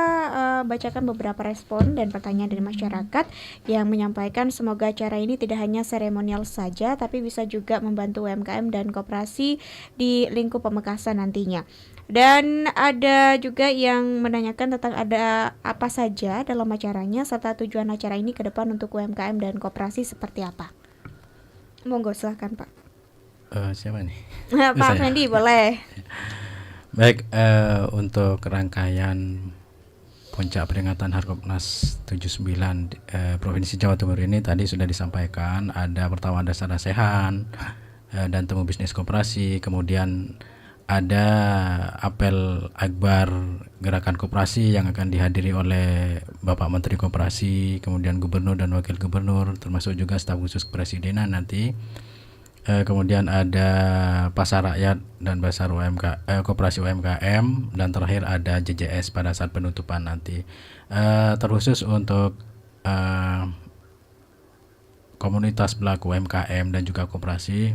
bacakan beberapa respon dan pertanyaan dari masyarakat yang menyampaikan semoga acara ini tidak hanya seremonial saja tapi bisa juga membantu UMKM dan koperasi di lingkup Pamekasan nantinya. Dan ada juga yang menanyakan tentang ada apa saja dalam acaranya serta tujuan acara ini ke depan untuk UMKM dan koperasi seperti apa. Monggo silahkan Pak. Siapa nih? Pak Fendi boleh. Baik, untuk rangkaian puncak peringatan Harkopnas 79 Provinsi Jawa Timur ini tadi sudah disampaikan, ada pertama ada Sarasehan dan temu bisnis koperasi, kemudian ada apel akbar gerakan koperasi yang akan dihadiri oleh Bapak Menteri Koperasi, kemudian Gubernur dan Wakil Gubernur, termasuk juga staf khusus kepresidenan nanti. Kemudian ada pasar rakyat dan pasar koperasi UMKM, dan terakhir ada JJS pada saat penutupan nanti. Terkhusus untuk komunitas pelaku UMKM dan juga koperasi,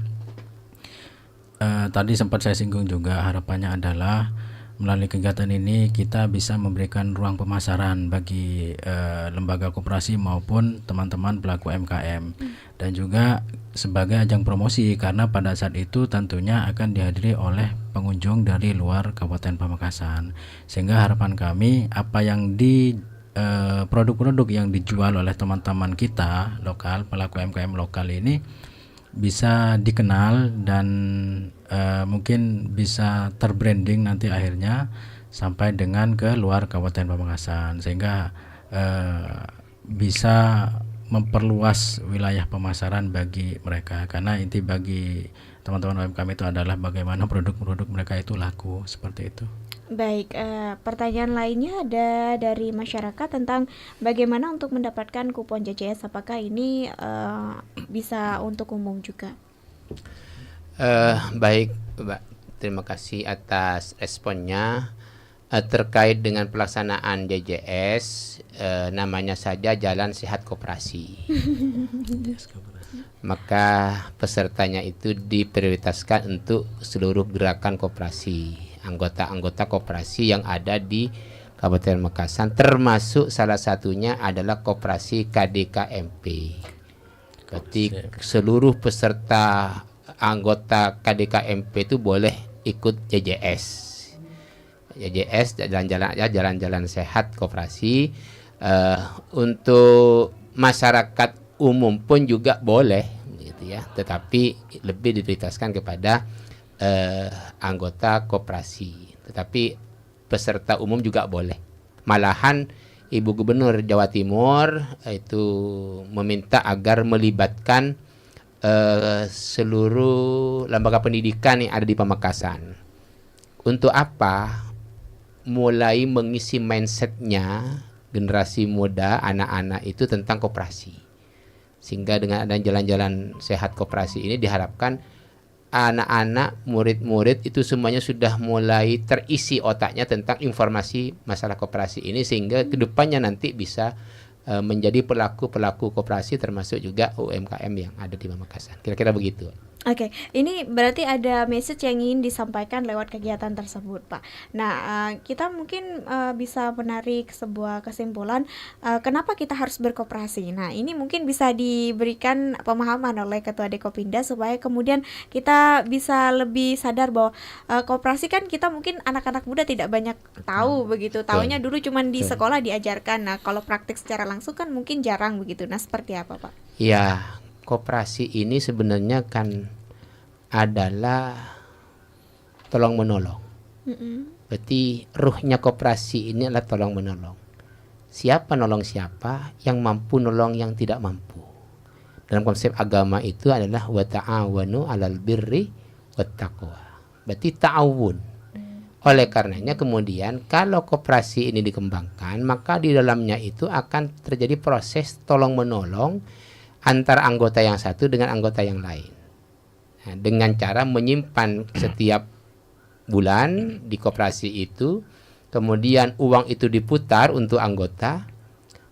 tadi sempat saya singgung juga, harapannya adalah melalui kegiatan ini kita bisa memberikan ruang pemasaran bagi lembaga koperasi maupun teman-teman pelaku UMKM, dan juga sebagai ajang promosi, karena pada saat itu tentunya akan dihadiri oleh pengunjung dari luar Kabupaten Pamekasan, sehingga harapan kami apa yang produk-produk yang dijual oleh teman-teman kita lokal, pelaku UMKM lokal ini bisa dikenal dan mungkin bisa terbranding nanti akhirnya sampai dengan ke luar Kabupaten Pamekasan, sehingga bisa memperluas wilayah pemasaran bagi mereka, karena inti bagi teman-teman UMKM itu adalah bagaimana produk-produk mereka itu laku, seperti itu. Baik, pertanyaan lainnya ada dari masyarakat tentang bagaimana untuk mendapatkan kupon JJS. Apakah ini bisa untuk umum juga? Baik, Mbak. Terima kasih atas responnya. Terkait dengan pelaksanaan JJS, namanya saja Jalan Sehat Koperasi. Maka pesertanya itu diprioritaskan untuk seluruh gerakan koperasi, anggota-anggota koperasi yang ada di Kabupaten Pamekasan, termasuk salah satunya adalah koperasi KDKMP. Berarti seluruh peserta anggota KDKMP itu boleh ikut JJS. JJS jalan-jalan sehat koperasi. Untuk masyarakat umum pun juga boleh, gitu ya. Tetapi lebih diprioritaskan kepada anggota koperasi. Tetapi peserta umum juga boleh. Malahan Ibu Gubernur Jawa Timur itu meminta agar melibatkan seluruh lembaga pendidikan yang ada di Pamekasan. Untuk apa? Mulai mengisi mindsetnya generasi muda, anak-anak itu tentang koperasi. Sehingga dengan adanya jalan-jalan sehat koperasi ini diharapkan anak-anak, murid-murid itu semuanya sudah mulai terisi otaknya tentang informasi masalah koperasi ini, sehingga kedepannya nanti bisa menjadi pelaku-pelaku koperasi, termasuk juga UMKM yang ada di Pamekasan. Kira-kira begitu. Oke, ini berarti ada message yang ingin disampaikan lewat kegiatan tersebut, Pak. Nah, kita mungkin bisa menarik sebuah kesimpulan kenapa kita harus berkoperasi. Nah, ini mungkin bisa diberikan pemahaman oleh Ketua Dekopinda supaya kemudian kita bisa lebih sadar bahwa koperasi kan kita mungkin anak-anak muda tidak banyak tahu begitu. Taunya dulu cuman di sekolah diajarkan. Nah, kalau praktik secara langsung kan mungkin jarang begitu. Nah, seperti apa, Pak? Ya, koperasi ini sebenarnya kan adalah tolong menolong. Berarti ruhnya koperasi ini adalah tolong menolong. Siapa nolong siapa? Yang mampu nolong yang tidak mampu. Dalam konsep agama itu adalah wa ta'awanu 'alal birri wat taqwa. Berarti ta'awun. Oleh karenanya kemudian kalau koperasi ini dikembangkan, maka di dalamnya itu akan terjadi proses tolong menolong antara anggota yang satu dengan anggota yang lain. Nah, dengan cara menyimpan setiap bulan di koperasi itu, kemudian uang itu diputar untuk anggota,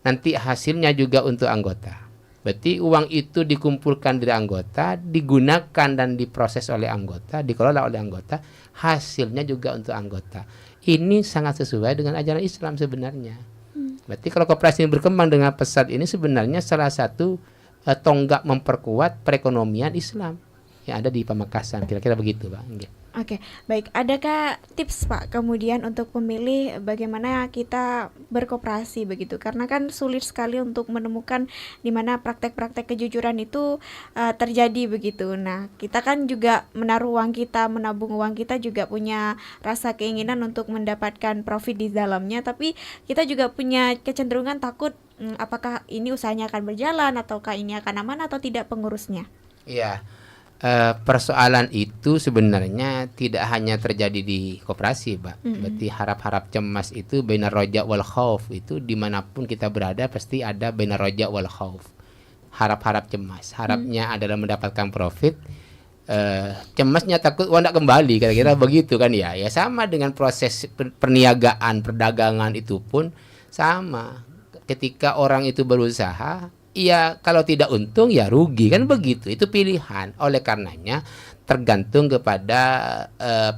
nanti hasilnya juga untuk anggota. Berarti uang itu dikumpulkan dari anggota, digunakan dan diproses oleh anggota, dikelola oleh anggota, hasilnya juga untuk anggota. Ini sangat sesuai dengan ajaran Islam sebenarnya. Berarti kalau koperasi ini berkembang dengan pesat ini sebenarnya salah satu tonggak memperkuat perekonomian Islam yang ada di Pamekasan. Kira-kira begitu, Pak. Oke, baik. Adakah tips, Pak, kemudian untuk memilih bagaimana kita berkoperasi begitu? Karena kan sulit sekali untuk menemukan di mana praktek-praktek kejujuran itu terjadi begitu. Nah, kita kan juga menaruh uang kita, menabung uang kita juga punya rasa keinginan untuk mendapatkan profit di dalamnya, tapi kita juga punya kecenderungan takut apakah ini usahanya akan berjalan ataukah ini akan aman atau tidak pengurusnya. Iya. persoalan itu sebenarnya tidak hanya terjadi di koperasi, Pak. Berarti harap-harap cemas itu bainar roja wal khauf, itu dimanapun kita berada pasti ada bainar roja wal khauf. Harap-harap cemas, harapnya adalah mendapatkan profit, cemasnya takut uang tidak kembali, kira-kira begitu kan ya. Ya sama dengan proses perniagaan, perdagangan itu pun sama. Ketika orang itu berusaha, ya kalau tidak untung ya rugi, kan begitu. Itu pilihan. Oleh karenanya tergantung kepada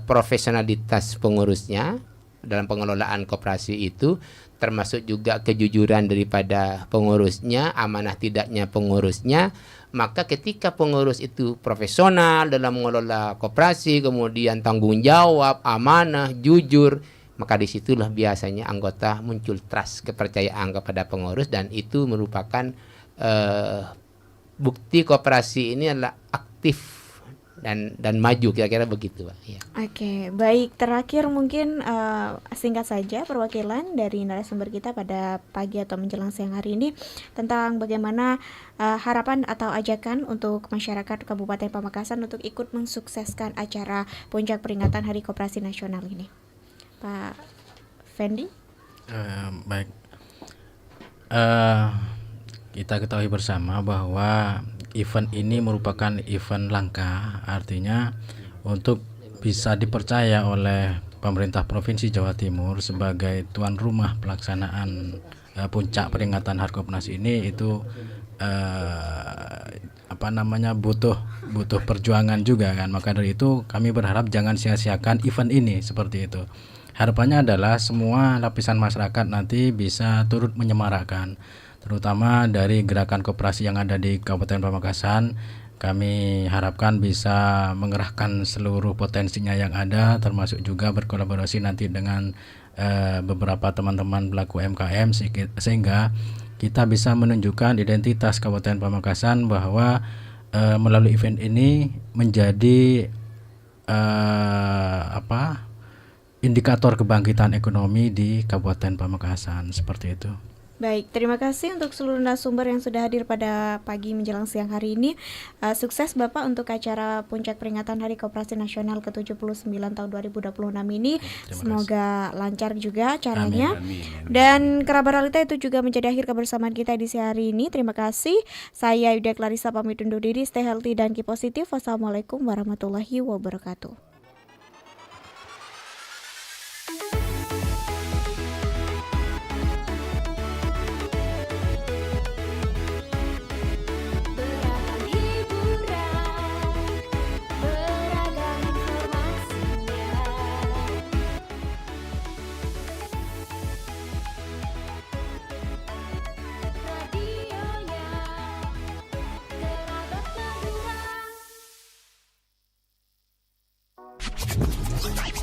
profesionalitas pengurusnya dalam pengelolaan koperasi itu, termasuk juga kejujuran daripada pengurusnya, amanah tidaknya pengurusnya. Maka ketika pengurus itu profesional dalam mengelola koperasi, kemudian tanggung jawab, amanah, jujur, maka disitulah biasanya anggota muncul trust, kepercayaan kepada pengurus, dan itu merupakan bukti koperasi ini adalah aktif dan maju, kira-kira begitu, Pak. Ya. Oke, baik. Terakhir mungkin singkat saja perwakilan dari narasumber kita pada pagi atau menjelang siang hari ini tentang bagaimana harapan atau ajakan untuk masyarakat Kabupaten Pamekasan untuk ikut mensukseskan acara puncak peringatan Hari Koperasi Nasional ini. Pak Fendi? Baik. Kita ketahui bersama bahwa event ini merupakan event langka, artinya untuk bisa dipercaya oleh pemerintah Provinsi Jawa Timur sebagai tuan rumah pelaksanaan puncak peringatan Hari Koperasi ini itu butuh perjuangan juga kan. Maka dari itu kami berharap jangan sia-siakan event ini seperti itu. Harapannya adalah semua lapisan masyarakat nanti bisa turut menyemarakkan, terutama dari gerakan koperasi yang ada di Kabupaten Pamekasan. Kami harapkan bisa mengerahkan seluruh potensinya yang ada, termasuk juga berkolaborasi nanti dengan beberapa teman-teman pelaku UMKM, sehingga kita bisa menunjukkan identitas Kabupaten Pamekasan bahwa melalui event ini menjadi indikator kebangkitan ekonomi di Kabupaten Pamekasan, seperti itu. Baik, terima kasih untuk seluruh narasumber yang sudah hadir pada pagi menjelang siang hari ini. Sukses Bapak untuk acara puncak peringatan Hari Koperasi Nasional ke-79 tahun 2026 ini. Semoga lancar juga acaranya. Amin. Dan kerabat realita itu juga menjadi akhir kebersamaan kita di siang hari ini. Terima kasih. Saya Yuda Clarissa pamit undur diri. Stay healthy dan keep positif. Wassalamualaikum warahmatullahi wabarakatuh.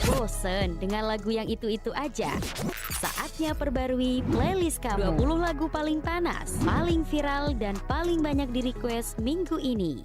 Bosen dengan lagu yang itu-itu aja? Saatnya perbarui playlist kamu. 20 lagu paling panas, paling viral, dan paling banyak di request minggu ini.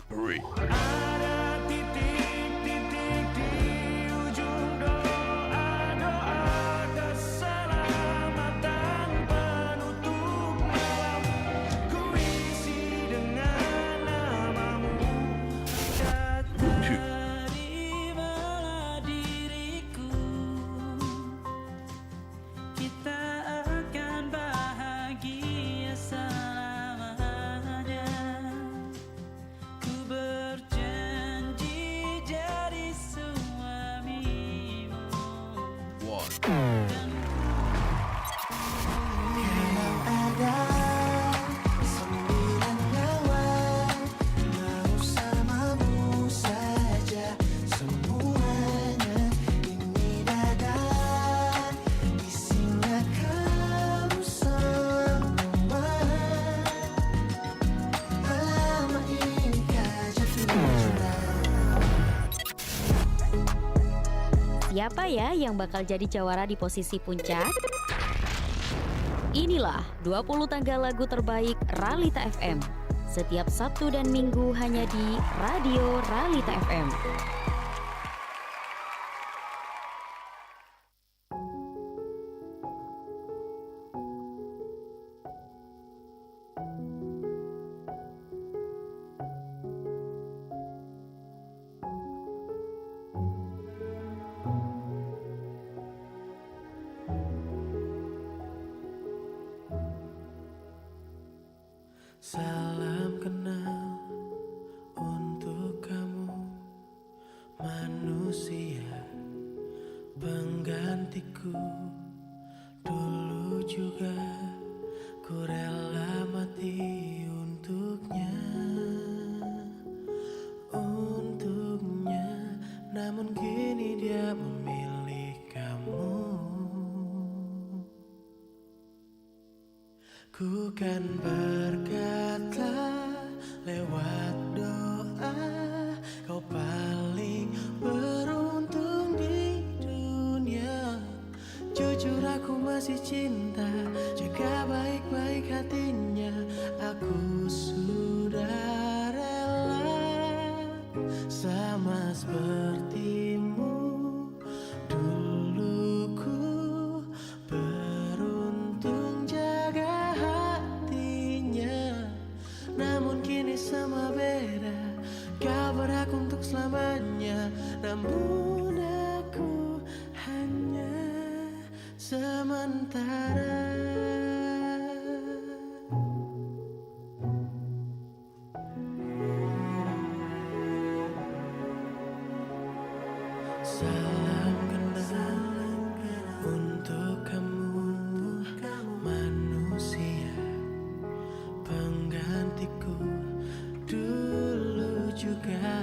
Siapa ya yang bakal jadi jawara di posisi puncak? Inilah 20 tangga lagu terbaik Ralita FM. Setiap Sabtu dan Minggu hanya di Radio Ralita FM. Salam kenal untuk kamu, manusia penggantiku. Dulu juga ku rela mati untuknya, namun kini dia memilih kamu. Ku kan berkata lewat doa, kau paling beruntung di dunia. Jujur aku masih cinta, jaga baik-baik hatinya. Aku sudah rela sama sepertimu. Dulu ku beruntung jaga hatinya, namun kini sama beda. Kau berhak untuk selamanya, namun aku hanya sementara. Salam kenal untuk kamu, manusia penggantiku. Dulu juga